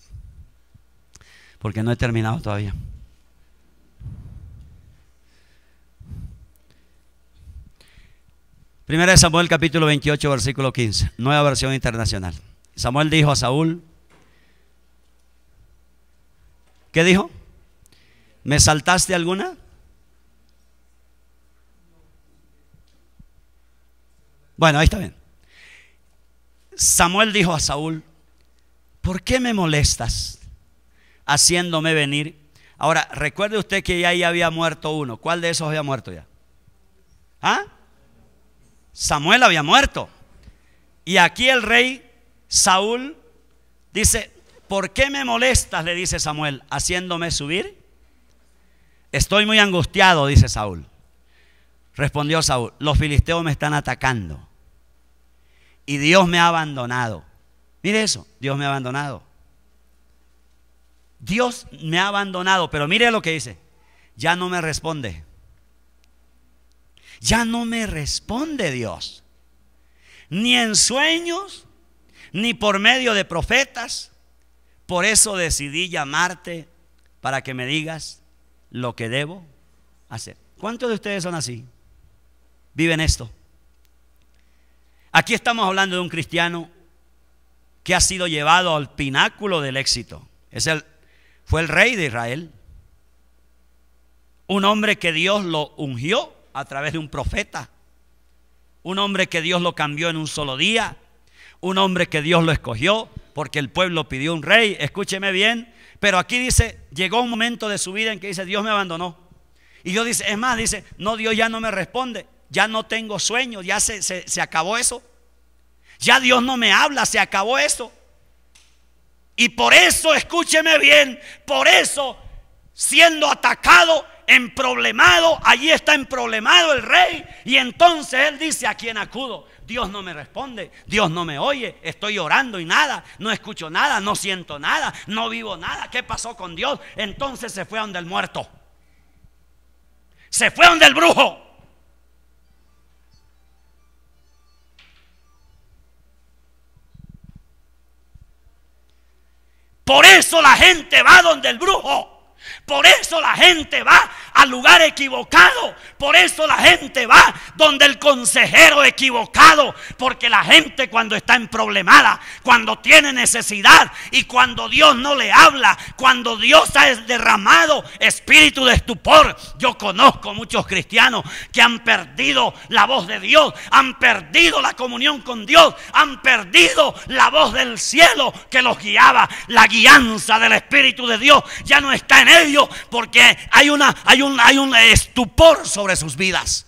porque no he terminado todavía. Primera de Samuel capítulo 28 versículo 15, Nueva Versión Internacional. Samuel dijo a Saúl, ¿qué dijo? ¿Me saltaste alguna? Bueno, ahí está bien. Samuel dijo a Saúl, ¿por qué me molestas haciéndome venir? Ahora, recuerde usted que ya ahí había muerto uno. ¿Cuál de esos había muerto ya? ¿Ah? Samuel había muerto. Y aquí el rey Saúl dice, ¿por qué me molestas? Le dice Samuel, haciéndome subir. Estoy muy angustiado, dice Saúl. Respondió Saúl, los filisteos me están atacando y Dios me ha abandonado. Mire eso, Dios me ha abandonado. Dios me ha abandonado, pero mire lo que dice, ya no me responde. Ya no me responde Dios, ni en sueños, ni por medio de profetas. Por eso decidí llamarte para que me digas lo que debo hacer. ¿Cuántos de ustedes son así? Viven esto. Aquí estamos hablando de un cristiano que ha sido llevado al pináculo del éxito. Fue el rey de Israel. Un hombre que Dios lo ungió a través de un profeta. Un hombre que Dios lo cambió en un solo día. Un hombre que Dios lo escogió porque el pueblo pidió un rey. Escúcheme bien. Pero aquí dice, llegó un momento de su vida en que dice, Dios me abandonó. Y Dios dice, es más, dice, no, Dios ya no me responde. Ya no tengo sueños, ya se acabó eso. Ya Dios no me habla, se acabó eso. Y por eso, escúcheme bien, por eso, siendo atacado, emproblemado, allí está emproblemado el rey. Y entonces él dice, ¿a quién acudo? Dios no me responde, Dios no me oye, estoy orando y nada, no escucho nada, no siento nada, no vivo nada. ¿Qué pasó con Dios? Entonces se fue a donde el muerto, se fue a donde el brujo. Por eso la gente va donde el brujo. Por eso la gente va al lugar equivocado. Por eso la gente va donde el consejero equivocado. Porque la gente cuando está emproblemada, cuando tiene necesidad y cuando Dios no le habla, cuando Dios ha derramado espíritu de estupor. Yo conozco muchos cristianos que han perdido la voz de Dios, han perdido la comunión con Dios, han perdido la voz del cielo que los guiaba. La guianza del espíritu de Dios ya no está en ellos, porque hay un estupor sobre sus vidas.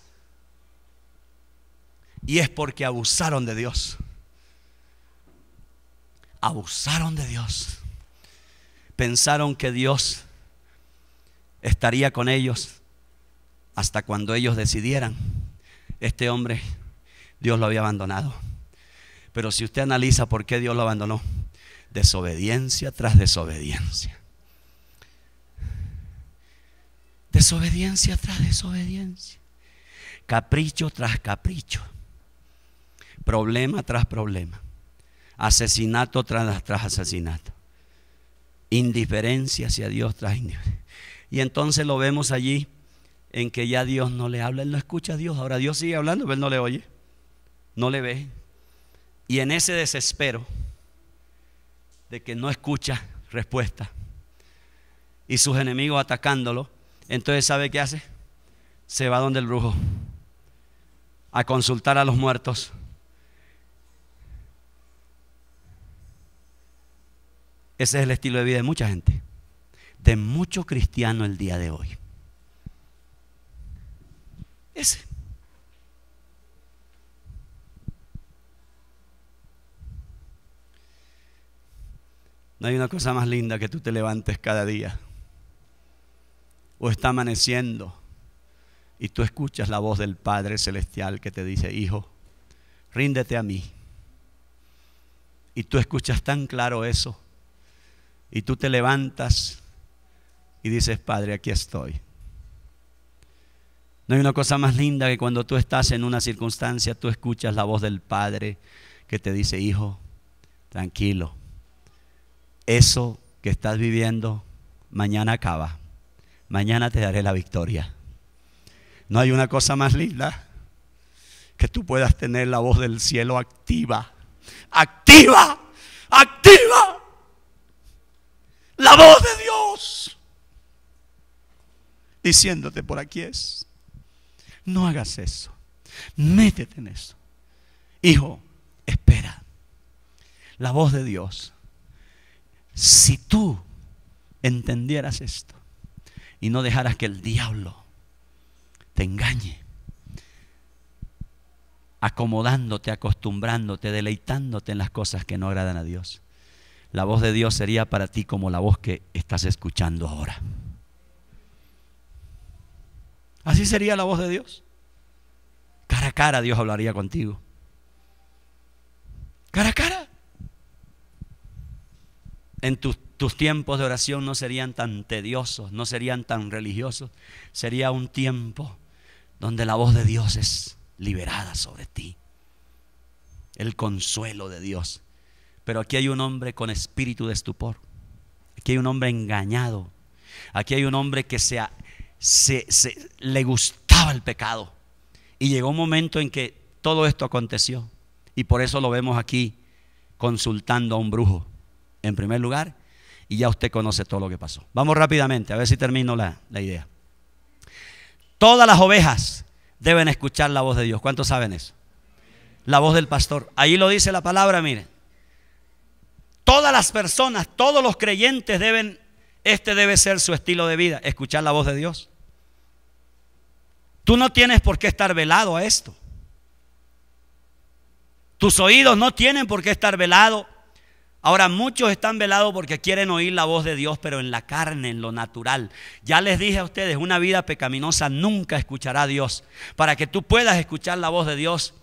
Y es porque abusaron de Dios. Abusaron de Dios. Pensaron que Dios estaría con ellos hasta cuando ellos decidieran. Este hombre, Dios lo había abandonado. Pero si usted analiza por qué Dios lo abandonó, desobediencia tras desobediencia. Desobediencia tras desobediencia. Capricho tras capricho. Problema tras problema. Asesinato tras asesinato. Indiferencia hacia Dios tras indiferencia. Y entonces lo vemos allí en que ya Dios no le habla. Él no escucha a Dios. Ahora Dios sigue hablando, pero él no le oye, no le ve. Y en ese desespero de que no escucha respuesta y sus enemigos atacándolo, entonces ¿sabe qué hace? Se va donde el brujo a consultar a los muertos. Ese es el estilo de vida de mucha gente, de mucho cristiano el día de hoy. Ese. No hay una cosa más linda que tú te levantes cada día o está amaneciendo y tú escuchas la voz del Padre Celestial que te dice: hijo, ríndete a mí. Y tú escuchas tan claro eso y tú te levantas y dices: Padre, aquí estoy. No hay una cosa más linda que cuando tú estás en una circunstancia, tú escuchas la voz del Padre que te dice: hijo, tranquilo, eso que estás viviendo mañana acaba, mañana te daré la victoria. No hay una cosa más linda que tú puedas tener la voz del cielo activa. Activa, activa. La voz de Dios diciéndote: por aquí es. No hagas eso. Métete en eso. Hijo, espera. La voz de Dios. Si tú entendieras esto y no dejaras que el diablo te engañe, acomodándote, acostumbrándote, deleitándote en las cosas que no agradan a Dios, la voz de Dios sería para ti como la voz que estás escuchando ahora. Así sería la voz de Dios. Cara a cara Dios hablaría contigo. Cara a cara. En tus tiempos de oración no serían tan tediosos, no serían tan religiosos. Sería un tiempo donde la voz de Dios es liberada sobre ti. El consuelo de Dios. Pero aquí hay un hombre con espíritu de estupor. Aquí hay un hombre engañado. Aquí hay un hombre que le gustaba el pecado. Y llegó un momento en que todo esto aconteció. Y por eso lo vemos aquí consultando a un brujo, en primer lugar. Y ya usted conoce todo lo que pasó. Vamos rápidamente, a ver si termino la idea. Todas las ovejas deben escuchar la voz de Dios. ¿Cuántos saben eso? La voz del pastor. Ahí lo dice la palabra, miren. Todas las personas, todos los creyentes debe ser su estilo de vida, escuchar la voz de Dios. Tú no tienes por qué estar velado a esto. Tus oídos no tienen por qué estar velados. Ahora muchos están velados porque quieren oír la voz de Dios, pero en la carne, en lo natural. Ya les dije a ustedes, una vida pecaminosa nunca escuchará a Dios. Para que tú puedas escuchar la voz de Dios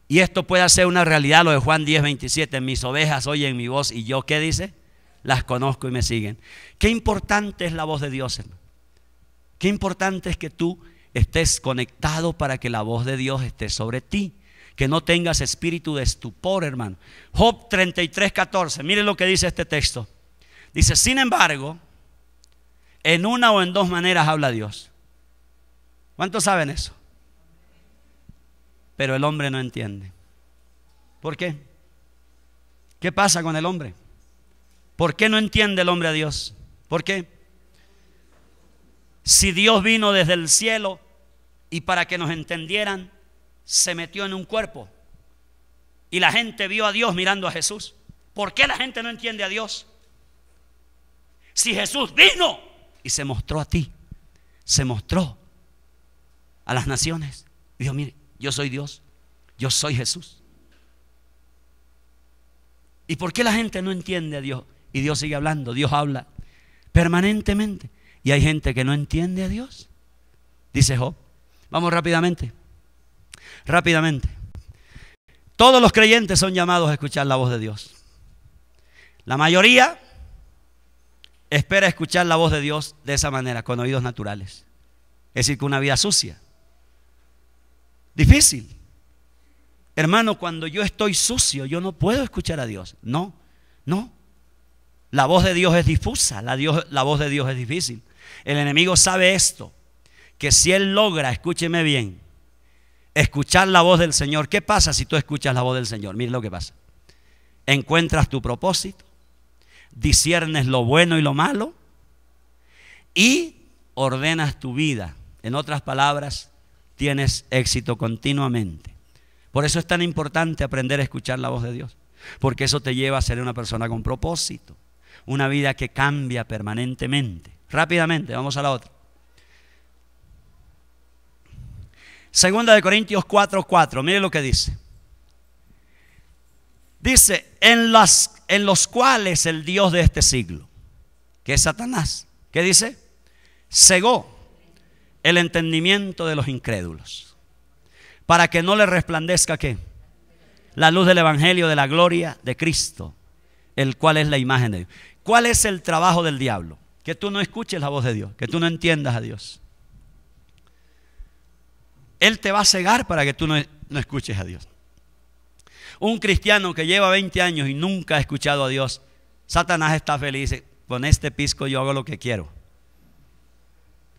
y esto pueda ser una realidad, lo de Juan 10:27, mis ovejas oyen mi voz y yo, ¿qué dice? Las conozco y me siguen. Qué importante es la voz de Dios, hermano. Qué importante es que tú estés conectado para que la voz de Dios esté sobre ti. Que no tengas espíritu de estupor, hermano. Job 33:14. Mire lo que dice este texto. Dice: sin embargo, en una o en dos maneras habla Dios. ¿Cuántos saben eso? Pero el hombre no entiende. ¿Por qué? ¿Qué pasa con el hombre? ¿Por qué no entiende el hombre a Dios? ¿Por qué? Si Dios vino desde el cielo y para que nos entendieran, se metió en un cuerpo y la gente vio a Dios mirando a Jesús. ¿Por qué la gente no entiende a Dios? Si Jesús vino y se mostró a ti, se mostró a las naciones, dijo: mire, yo soy Dios, yo soy Jesús. ¿Y por qué la gente no entiende a Dios? Y Dios sigue hablando, Dios habla permanentemente. Y hay gente que no entiende a Dios. Dice Job. Vamos rápidamente. Rápidamente. Todos los creyentes son llamados a escuchar la voz de Dios. La mayoría espera escuchar la voz de Dios de esa manera, con oídos naturales. Es decir, con una vida sucia. Difícil. Hermano, cuando yo estoy sucio, yo no puedo escuchar a Dios. No, no. La voz de Dios es difusa, la voz de Dios es difícil. El enemigo sabe esto, que si él logra, escúcheme bien, escuchar la voz del Señor. ¿Qué pasa si tú escuchas la voz del Señor? Mire lo que pasa. Encuentras tu propósito, disciernes lo bueno y lo malo y ordenas tu vida. En otras palabras, tienes éxito continuamente. Por eso es tan importante aprender a escuchar la voz de Dios, porque eso te lleva a ser una persona con propósito, una vida que cambia permanentemente. Rápidamente, vamos a la otra. Segunda de Corintios 4:4, mire lo que dice. Dice: en los cuales el Dios de este siglo, que es Satanás, ¿qué dice? Cegó el entendimiento de los incrédulos, para que no le resplandezca, ¿qué? La luz del evangelio de la gloria de Cristo, el cual es la imagen de Dios. ¿Cuál es el trabajo del diablo? Que tú no escuches la voz de Dios, que tú no entiendas a Dios. Él te va a cegar para que tú no escuches a Dios. Un cristiano que lleva 20 años y nunca ha escuchado a Dios, Satanás está feliz. Con este pisco yo hago lo que quiero.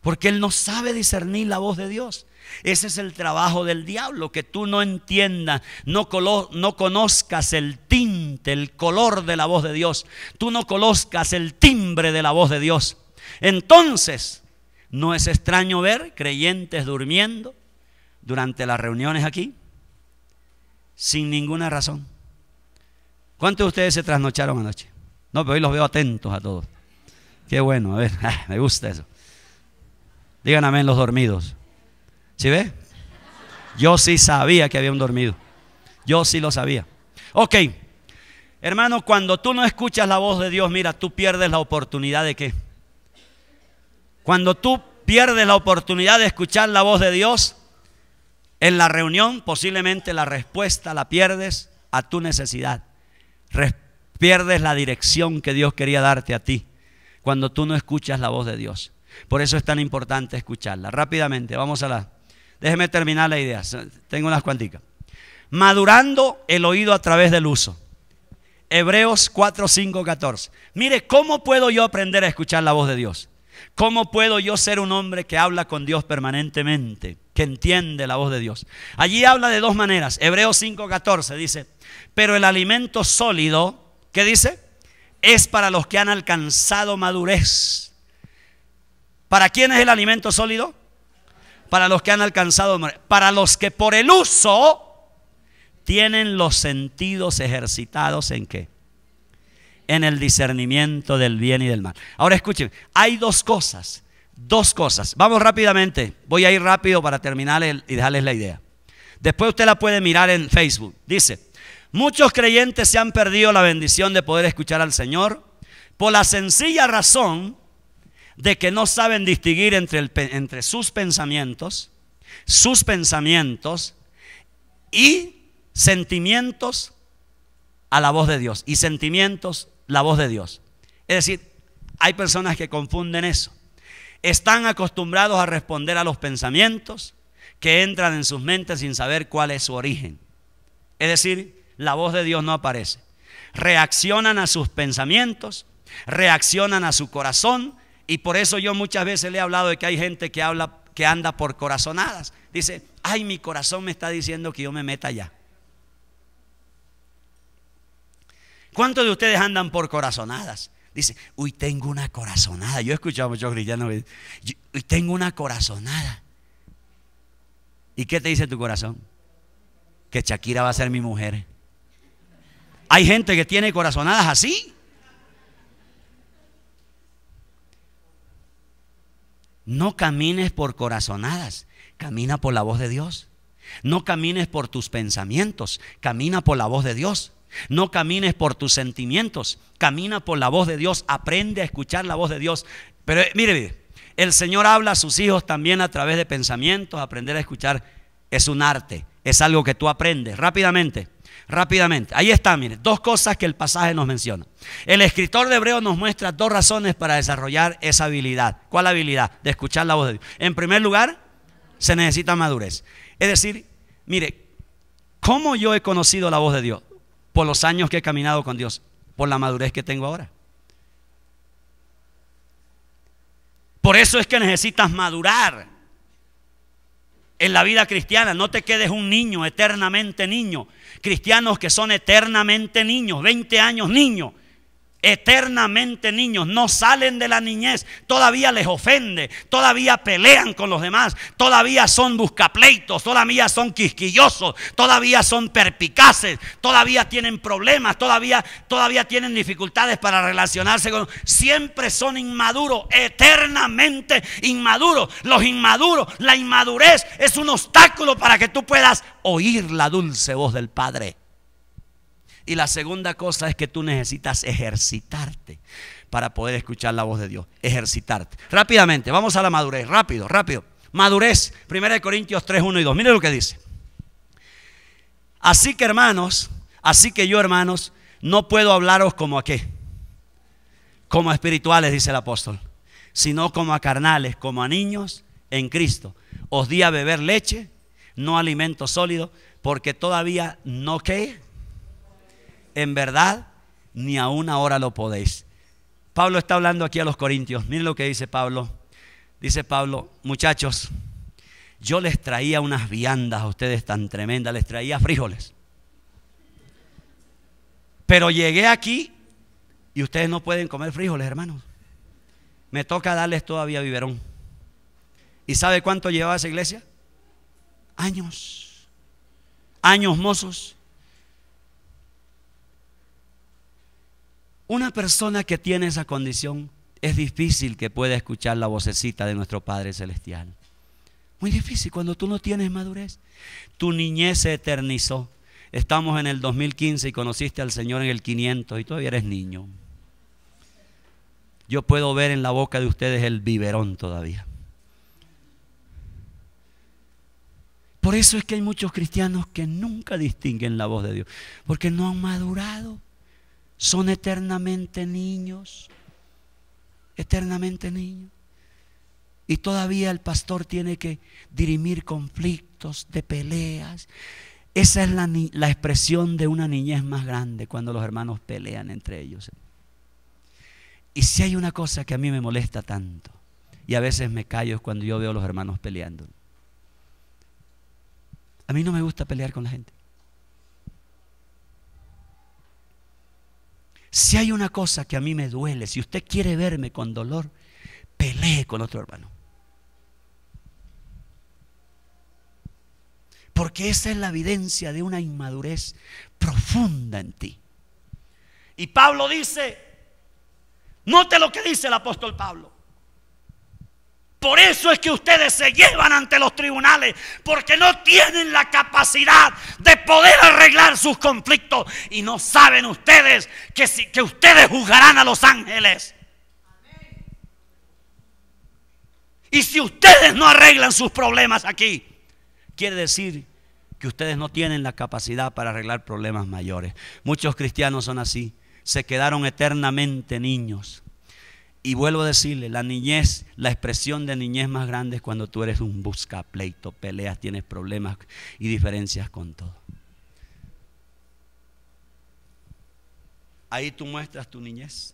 Porque él no sabe discernir la voz de Dios. Ese es el trabajo del diablo, que tú no entiendas, no conozcas el tinte, el color de la voz de Dios. Tú no conozcas el timbre de la voz de Dios. Entonces, no es extraño ver creyentes durmiendo durante las reuniones aquí, sin ninguna razón. ¿Cuántos de ustedes se trasnocharon anoche? No, pero hoy los veo atentos a todos. Qué bueno, a ver, me gusta eso. Digan amén los dormidos. ¿Sí ve? Yo sí sabía que había un dormido. Yo sí lo sabía. Ok, hermano, cuando tú no escuchas la voz de Dios, mira, tú pierdes la oportunidad de ¿qué? Cuando tú pierdes la oportunidad de escuchar la voz de Dios en la reunión, posiblemente la respuesta la pierdes a tu necesidad. Pierdes la dirección que Dios quería darte a ti cuando tú no escuchas la voz de Dios. Por eso es tan importante escucharla. Rápidamente, vamos a la... Déjeme terminar la idea, tengo unas cuanticas. Madurando el oído a través del uso. Hebreos 4, 5, 14. Mire, ¿cómo puedo yo aprender a escuchar la voz de Dios? ¿Cómo puedo yo ser un hombre que habla con Dios permanentemente, que entiende la voz de Dios? Allí habla de dos maneras. Hebreos 5, 14 dice, pero el alimento sólido, ¿qué dice? Es para los que han alcanzado madurez. ¿Para quién es el alimento sólido? Para los que han alcanzado madurez. Para los que por el uso tienen los sentidos ejercitados ¿en qué? En el discernimiento del bien y del mal. Ahora escuchen, hay dos cosas. Vamos rápidamente, voy a ir rápido para terminar y dejarles la idea. Después usted la puede mirar en Facebook. Dice, muchos creyentes se han perdido la bendición de poder escuchar al Señor por la sencilla razón de que no saben distinguir entre sus pensamientos y sentimientos a la voz de Dios, y sentimientos la voz de Dios. Es decir, hay personas que confunden eso. Están acostumbrados a responder a los pensamientos que entran en sus mentes sin saber cuál es su origen. Es decir, la voz de Dios no aparece. Reaccionan a sus pensamientos, reaccionan a su corazón. Y por eso yo muchas veces le he hablado de que hay gente que anda por corazonadas. Dice, ay, mi corazón me está diciendo que yo me meta allá. ¿Cuántos de ustedes andan por corazonadas? Dice, uy, tengo una corazonada. Yo he escuchado a muchos cristianos, uy, tengo una corazonada. ¿Y qué te dice tu corazón? Que Shakira va a ser mi mujer. Hay gente que tiene corazonadas así. No camines por corazonadas, camina por la voz de Dios. No camines por tus pensamientos, camina por la voz de Dios. No camines por tus sentimientos, camina por la voz de Dios. Aprende a escuchar la voz de Dios. Pero mire, el Señor habla a sus hijos también a través de pensamientos. Aprender a escuchar es un arte, es algo que tú aprendes rápidamente. Ahí está, mire, dos cosas que el pasaje nos menciona. El escritor de Hebreos nos muestra dos razones para desarrollar esa habilidad. ¿Cuál habilidad? De escuchar la voz de Dios. En primer lugar, se necesita madurez. Es decir, mire, ¿cómo yo he conocido la voz de Dios? Por los años que he caminado con Dios, por la madurez que tengo ahora. Por eso es que necesitas madurar en la vida cristiana. No te quedes un niño, eternamente niño. Cristianos que son eternamente niños, 20 años niños, eternamente niños, no salen de la niñez, todavía les ofende, todavía pelean con los demás, todavía son buscapleitos, todavía son quisquillosos, todavía son perpicaces, todavía tienen problemas, todavía tienen dificultades para relacionarse con... Siempre son inmaduros, eternamente inmaduros. Los inmaduros, la inmadurez es un obstáculo para que tú puedas oír la dulce voz del Padre. Y la segunda cosa es que tú necesitas ejercitarte para poder escuchar la voz de Dios. Ejercitarte. Rápidamente, vamos a la madurez. Rápido. Madurez. 1 Corintios 3, 1 y 2. Mire lo que dice. Así que yo, hermanos, no puedo hablaros como a qué. Como a espirituales, dice el apóstol, sino como a carnales, como a niños en Cristo. Os di a beber leche, no alimento sólido, porque todavía no ¿qué? En verdad, ni aún ahora lo podéis. Pablo está hablando aquí a los corintios. Miren lo que dice Pablo. Dice Pablo, muchachos, yo les traía unas viandas a ustedes tan tremendas, les traía frijoles. Pero llegué aquí y ustedes no pueden comer frijoles, hermanos. Me toca darles todavía biberón. ¿Y sabe cuánto llevaba esa iglesia? Años. Años mozos. Una persona que tiene esa condición es difícil que pueda escuchar la vocecita de nuestro Padre Celestial. Muy difícil cuando tú no tienes madurez. Tu niñez se eternizó. Estamos en el 2015 y conociste al Señor en el 500 y todavía eres niño. Yo puedo ver en la boca de ustedes el biberón todavía. Por eso es que hay muchos cristianos que nunca distinguen la voz de Dios, porque no han madurado. Son eternamente niños. Eternamente niños. Y todavía el pastor tiene que dirimir conflictos, de peleas. Esa es la expresión de una niñez más grande, cuando los hermanos pelean entre ellos. Y si hay una cosa que a mí me molesta tanto, y a veces me callo, es cuando yo veo a los hermanos peleando. A mí no me gusta pelear con la gente. Si hay una cosa que a mí me duele, si usted quiere verme con dolor, pelee con otro hermano. Porque esa es la evidencia de una inmadurez profunda en ti. Y Pablo dice, note lo que dice el apóstol Pablo. Por eso es que ustedes se llevan ante los tribunales, porque no tienen la capacidad de poder arreglar sus conflictos. Y no saben ustedes que ustedes juzgarán a los ángeles. Y si ustedes no arreglan sus problemas aquí, quiere decir que ustedes no tienen la capacidad para arreglar problemas mayores. Muchos cristianos son así, se quedaron eternamente niños. Y vuelvo a decirle, la niñez, la expresión de niñez más grande es cuando tú eres un buscapleito, peleas, tienes problemas y diferencias con todo. Ahí tú muestras tu niñez.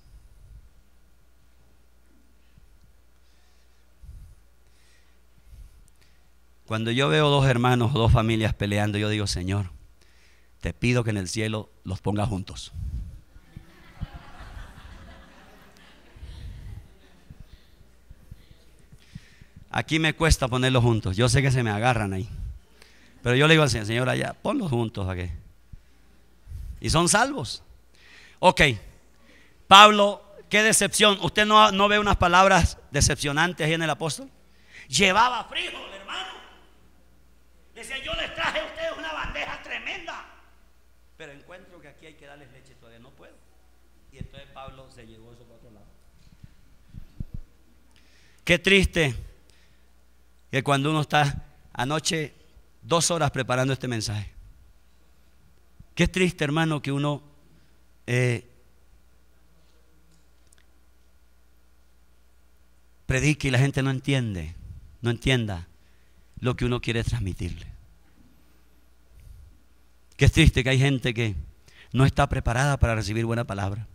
Cuando yo veo dos hermanos o dos familias peleando, yo digo, Señor, te pido que en el cielo los pongas juntos. Aquí me cuesta ponerlos juntos. Yo sé que se me agarran ahí. Pero yo le digo al Señor, Señor, allá, ponlos juntos aquí. Y son salvos. Ok. Pablo, qué decepción. ¿Usted no ve unas palabras decepcionantes ahí en el apóstol? Llevaba frijol, hermano. Decía, yo les traje a ustedes una bandeja tremenda, pero encuentro que aquí hay que darles leche, todavía no puedo. Y entonces Pablo se llevó eso para otro lado. Qué triste que cuando uno está anoche 2 horas preparando este mensaje. Qué triste, hermano, que uno predique y la gente no entienda lo que uno quiere transmitirle. Qué triste que hay gente que no está preparada para recibir buena palabra.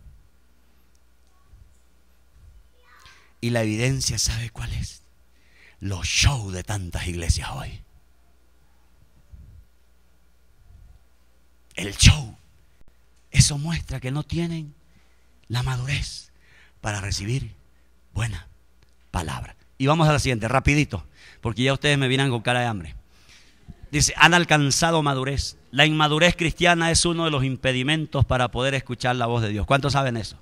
Y la evidencia, ¿sabe cuál es? Los shows de tantas iglesias hoy. El show. Eso muestra que no tienen la madurez para recibir buena palabra. Y vamos a la siguiente, rapidito, porque ya ustedes me vienen con cara de hambre. Dice, han alcanzado madurez. La inmadurez cristiana es uno de los impedimentos para poder escuchar la voz de Dios. ¿Cuántos saben eso?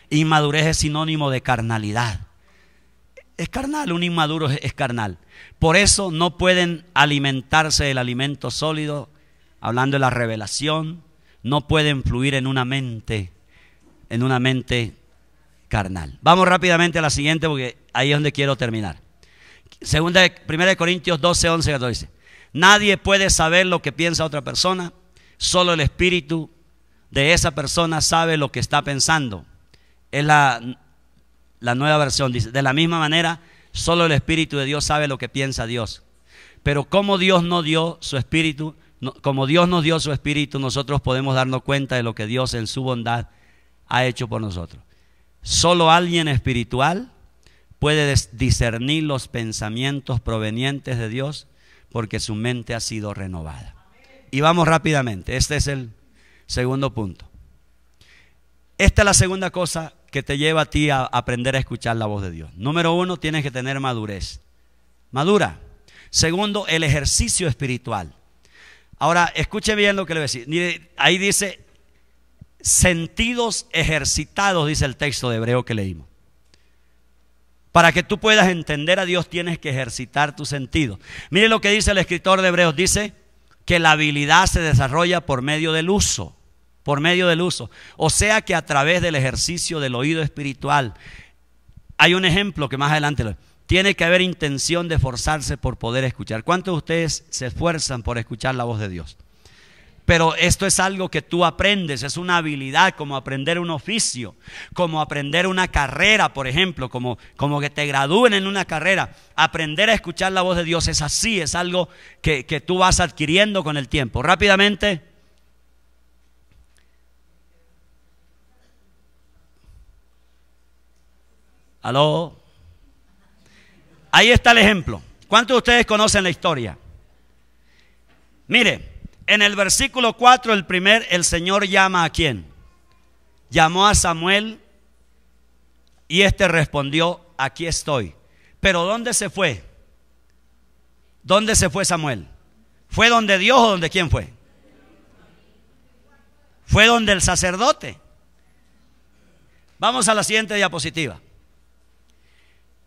Inmadurez es sinónimo de carnalidad. Es carnal, un inmaduro es carnal. Por eso no pueden alimentarse del alimento sólido, hablando de la revelación. No pueden fluir en una mente carnal. Vamos rápidamente a la siguiente, porque ahí es donde quiero terminar. 1 Corintios 12, 11, 14. Nadie puede saber lo que piensa otra persona, solo el espíritu de esa persona sabe lo que está pensando. Es la nueva versión, dice, de la misma manera, solo el espíritu de Dios sabe lo que piensa Dios. Pero como Dios nos dio su espíritu, nosotros podemos darnos cuenta de lo que Dios en su bondad ha hecho por nosotros. Solo alguien espiritual puede discernir los pensamientos provenientes de Dios porque su mente ha sido renovada. Y vamos rápidamente, este es el segundo punto. Esta es la segunda cosa que te lleva a ti a aprender a escuchar la voz de Dios. Número uno, tienes que tener madurez. Madura. Segundo, el ejercicio espiritual. Ahora, escuche bien lo que le voy a decir. Ahí dice, sentidos ejercitados, dice el texto de Hebreo que leímos. Para que tú puedas entender a Dios, tienes que ejercitar tus sentidos. Mire lo que dice el escritor de Hebreos. Dice que la habilidad se desarrolla por medio del uso. Por medio del uso. O sea que a través del ejercicio del oído espiritual. Hay un ejemplo que más adelante lo... Tiene que haber intención de esforzarse por poder escuchar. ¿Cuántos de ustedes se esfuerzan por escuchar la voz de Dios? Pero esto es algo que tú aprendes, es una habilidad, como aprender un oficio, como aprender una carrera, por ejemplo, como que te gradúen en una carrera. Aprender a escuchar la voz de Dios es así, es algo que tú vas adquiriendo con el tiempo. Rápidamente. ¿Aló? Ahí está el ejemplo. ¿Cuántos de ustedes conocen la historia? Mire, en el versículo 4, el Señor llama ¿a quién? Llamó a Samuel y este respondió, aquí estoy. Pero ¿dónde se fue? ¿Dónde se fue Samuel? ¿Fue donde Dios o donde quién fue? Fue donde el sacerdote. Vamos a la siguiente diapositiva.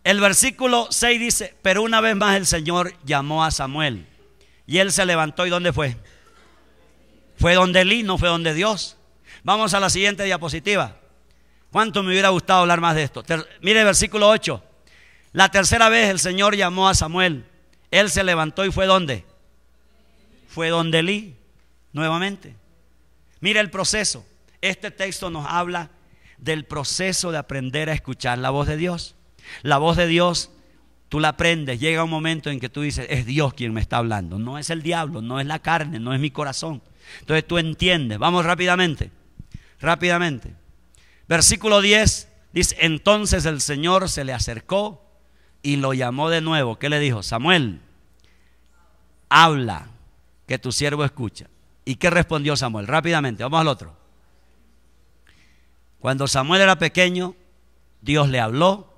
El versículo 6 dice, pero una vez más el Señor llamó a Samuel y él se levantó. ¿Y dónde fue? Fue donde Elí, no fue donde Dios. Vamos a la siguiente diapositiva. ¿Cuánto me hubiera gustado hablar más de esto? Mire el versículo 8. La tercera vez el Señor llamó a Samuel. Él se levantó y fue ¿dónde? Fue donde Elí, nuevamente. Mire el proceso. Este texto nos habla del proceso de aprender a escuchar la voz de Dios. La voz de Dios, tú la aprendes, llega un momento en que tú dices, es Dios quien me está hablando, no es el diablo, no es la carne, no es mi corazón. Entonces tú entiendes. Vamos rápidamente. Versículo 10 dice, entonces el Señor se le acercó y lo llamó de nuevo. ¿Qué le dijo? Samuel, habla, que tu siervo escucha. ¿Y qué respondió Samuel? Rápidamente, vamos al otro. Cuando Samuel era pequeño, Dios le habló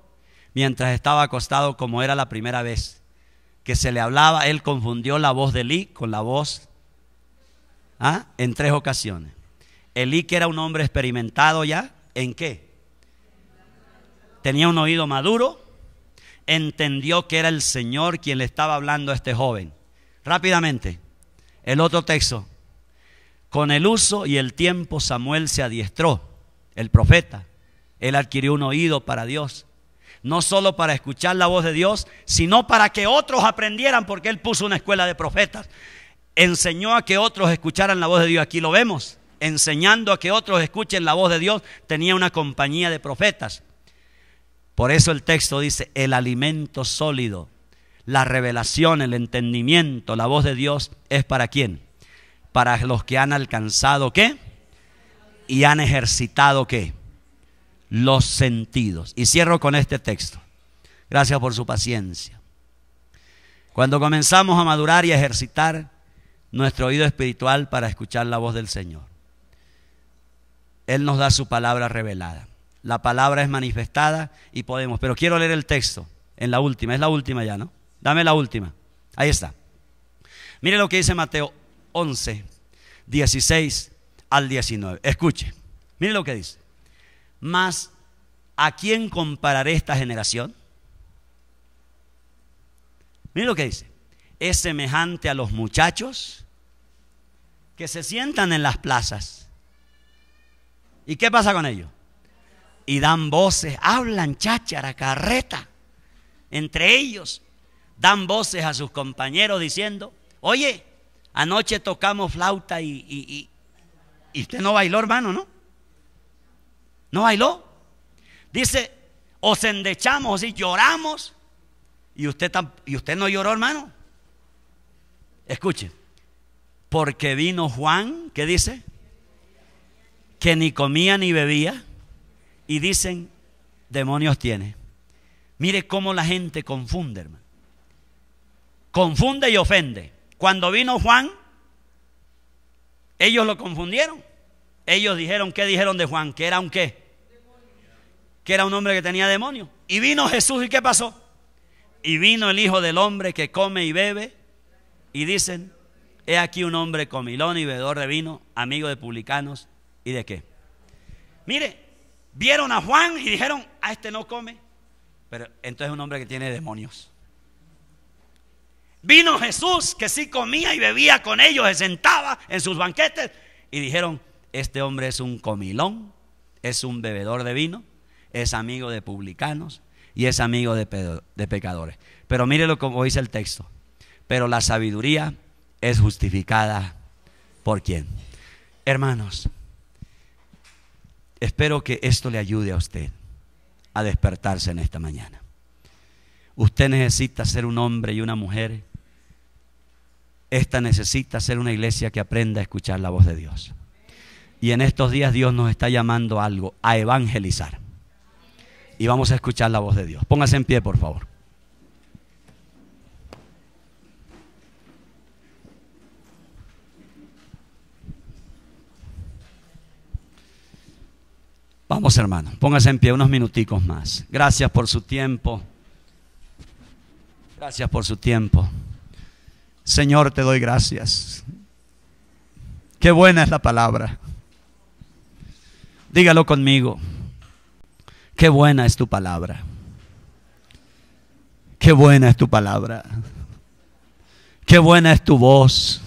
mientras estaba acostado, como era la primera vez que se le hablaba. Él confundió la voz de Elí con la voz en 3 ocasiones. Elí, que era un hombre experimentado ya, ¿en qué? Tenía un oído maduro, entendió que era el Señor quien le estaba hablando a este joven. Rápidamente, el otro texto. Con el uso y el tiempo Samuel se adiestró, el profeta. Él adquirió un oído para Dios. No solo para escuchar la voz de Dios, sino para que otros aprendieran, porque él puso una escuela de profetas. Enseñó a que otros escucharan la voz de Dios. Aquí lo vemos, enseñando a que otros escuchen la voz de Dios. Tenía una compañía de profetas. Por eso el texto dice, el alimento sólido, la revelación, el entendimiento, la voz de Dios es ¿para quién? Para los que han alcanzado ¿qué? Y han ejercitado ¿qué? Los sentidos. Y cierro con este texto. Gracias por su paciencia. Cuando comenzamos a madurar y a ejercitar nuestro oído espiritual para escuchar la voz del Señor, Él nos da su palabra revelada. La palabra es manifestada y podemos. Pero quiero leer el texto en la última. Es la última ya, ¿no? Dame la última. Ahí está. Mire lo que dice Mateo 11, 16 al 19. Escuche. Mire lo que dice. Mas, ¿a quién compararé esta generación? Mire lo que dice. Es semejante a los muchachos que se sientan en las plazas. ¿Y qué pasa con ellos? Y dan voces, hablan cháchara, carreta. Entre ellos dan voces a sus compañeros diciendo, oye, anoche tocamos flauta y usted no bailó, hermano, ¿no? ¿No bailó? Dice, os endechamos y lloramos y usted no lloró, hermano. Escuche, porque vino Juan, ¿qué dice? Que ni comía ni bebía y dicen, demonios tiene. Mire cómo la gente confunde, hermano. Confunde y ofende. Cuando vino Juan, ellos lo confundieron. Ellos dijeron, ¿qué dijeron de Juan? Que era un ¿qué? Que era un hombre que tenía demonios. Y vino Jesús, ¿y qué pasó? Y vino el Hijo del Hombre que come y bebe. Y dicen, he aquí un hombre comilón y bebedor de vino, amigo de publicanos. ¿Y de qué? Mire, vieron a Juan y dijeron, a este no come. Pero entonces es un hombre que tiene demonios. Vino Jesús, que sí comía y bebía con ellos, se sentaba en sus banquetes. Y dijeron, este hombre es un comilón, es un bebedor de vino, es amigo de publicanos y es amigo de pecadores. Pero mírelo como dice el texto. Pero la sabiduría es justificada ¿por quién? Hermanos, espero que esto le ayude a usted a despertarse en esta mañana. Usted necesita ser un hombre y una mujer. Esta necesita ser una iglesia que aprenda a escuchar la voz de Dios. Y en estos días Dios nos está llamando a algo, a evangelizar. Y vamos a escuchar la voz de Dios. Póngase en pie, por favor. Vamos, hermano, póngase en pie unos minuticos más. Gracias por su tiempo. Gracias por su tiempo. Señor, te doy gracias. Qué buena es la palabra. Dígalo conmigo. Qué buena es tu palabra. Qué buena es tu palabra. Qué buena es tu voz.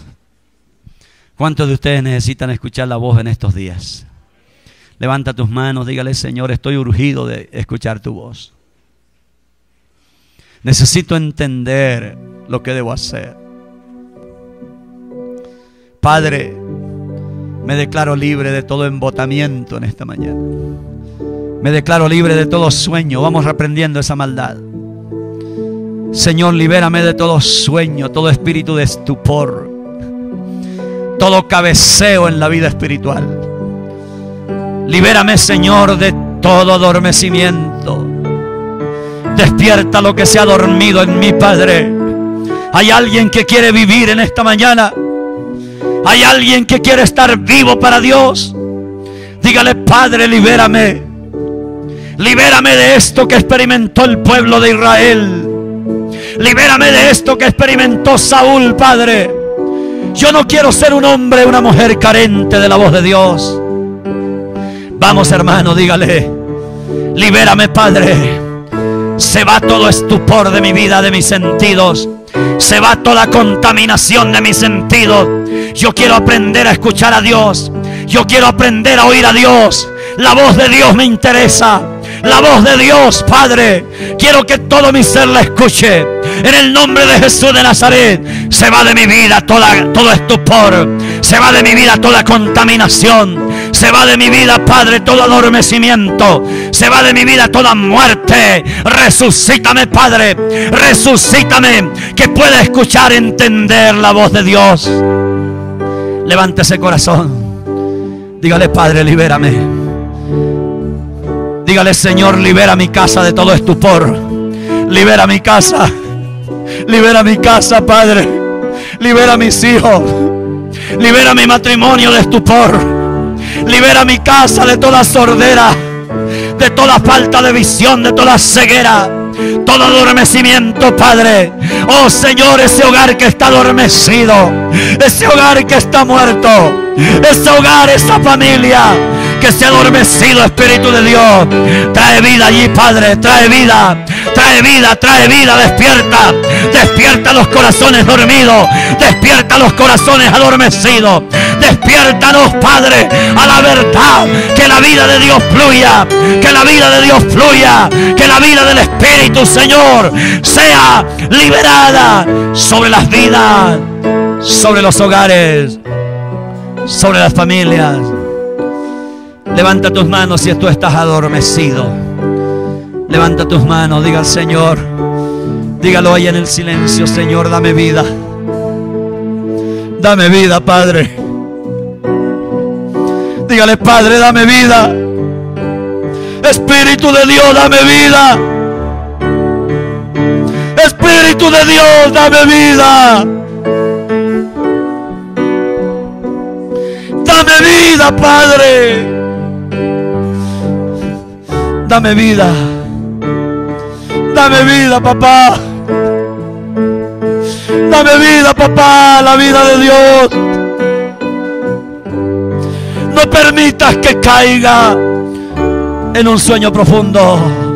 ¿Cuántos de ustedes necesitan escuchar la voz en estos días? Levanta tus manos, dígale, Señor, estoy urgido de escuchar tu voz. Necesito entender lo que debo hacer. Padre, me declaro libre de todo embotamiento en esta mañana. Me declaro libre de todo sueño. Vamos reprendiendo esa maldad. Señor, libérame de todo sueño, todo espíritu de estupor, todo cabeceo en la vida espiritual. Libérame, Señor, de todo adormecimiento. Despierta lo que se ha dormido en mi Padre. Hay alguien que quiere vivir en esta mañana. Hay alguien que quiere estar vivo para Dios. Dígale, Padre, libérame. Libérame de esto que experimentó el pueblo de Israel. Libérame de esto que experimentó Saúl, Padre. Yo no quiero ser un hombre, una mujer carente de la voz de Dios. Vamos, hermano, dígale, libérame, Padre. Se va todo estupor de mi vida, de mis sentidos. Se va toda contaminación de mis sentidos. Yo quiero aprender a escuchar a Dios. Yo quiero aprender a oír a Dios. La voz de Dios me interesa. La voz de Dios, Padre. Quiero que todo mi ser la escuche. En el nombre de Jesús de Nazaret. Se va de mi vida todo estupor. Se va de mi vida toda contaminación. Se va de mi vida, Padre, todo adormecimiento. Se va de mi vida toda muerte. Resucítame, Padre. Resucítame. Que pueda escuchar, entender la voz de Dios. Levante ese corazón. Dígale, Padre, libérame. Dígale, Señor, libera mi casa de todo estupor. Libera mi casa. Libera mi casa, Padre. Libera mis hijos. Libera mi matrimonio de estupor. Libera mi casa de toda sordera, de toda falta de visión, de toda ceguera, todo adormecimiento, Padre. Oh Señor, ese hogar que está adormecido, ese hogar que está muerto, ese hogar, esa familia que se ha adormecido, Espíritu de Dios, trae vida allí, Padre. Trae vida, trae vida, trae vida. Despierta, despierta los corazones dormidos, despierta los corazones adormecidos. Despiértanos, Padre, a la verdad. Que la vida de Dios fluya, que la vida de Dios fluya, que la vida del Espíritu, Señor, sea liberada sobre las vidas, sobre los hogares, sobre las familias. Levanta tus manos si tú estás adormecido. Levanta tus manos, diga al Señor, dígalo ahí en el silencio, Señor, dame vida. Dame vida, Padre. Dígale, Padre, dame vida. Espíritu de Dios, dame vida. Espíritu de Dios, dame vida. Dame vida, Padre. Dame vida. Dame vida, papá. Dame vida, papá, la vida de Dios. No permitas que caiga en un sueño profundo.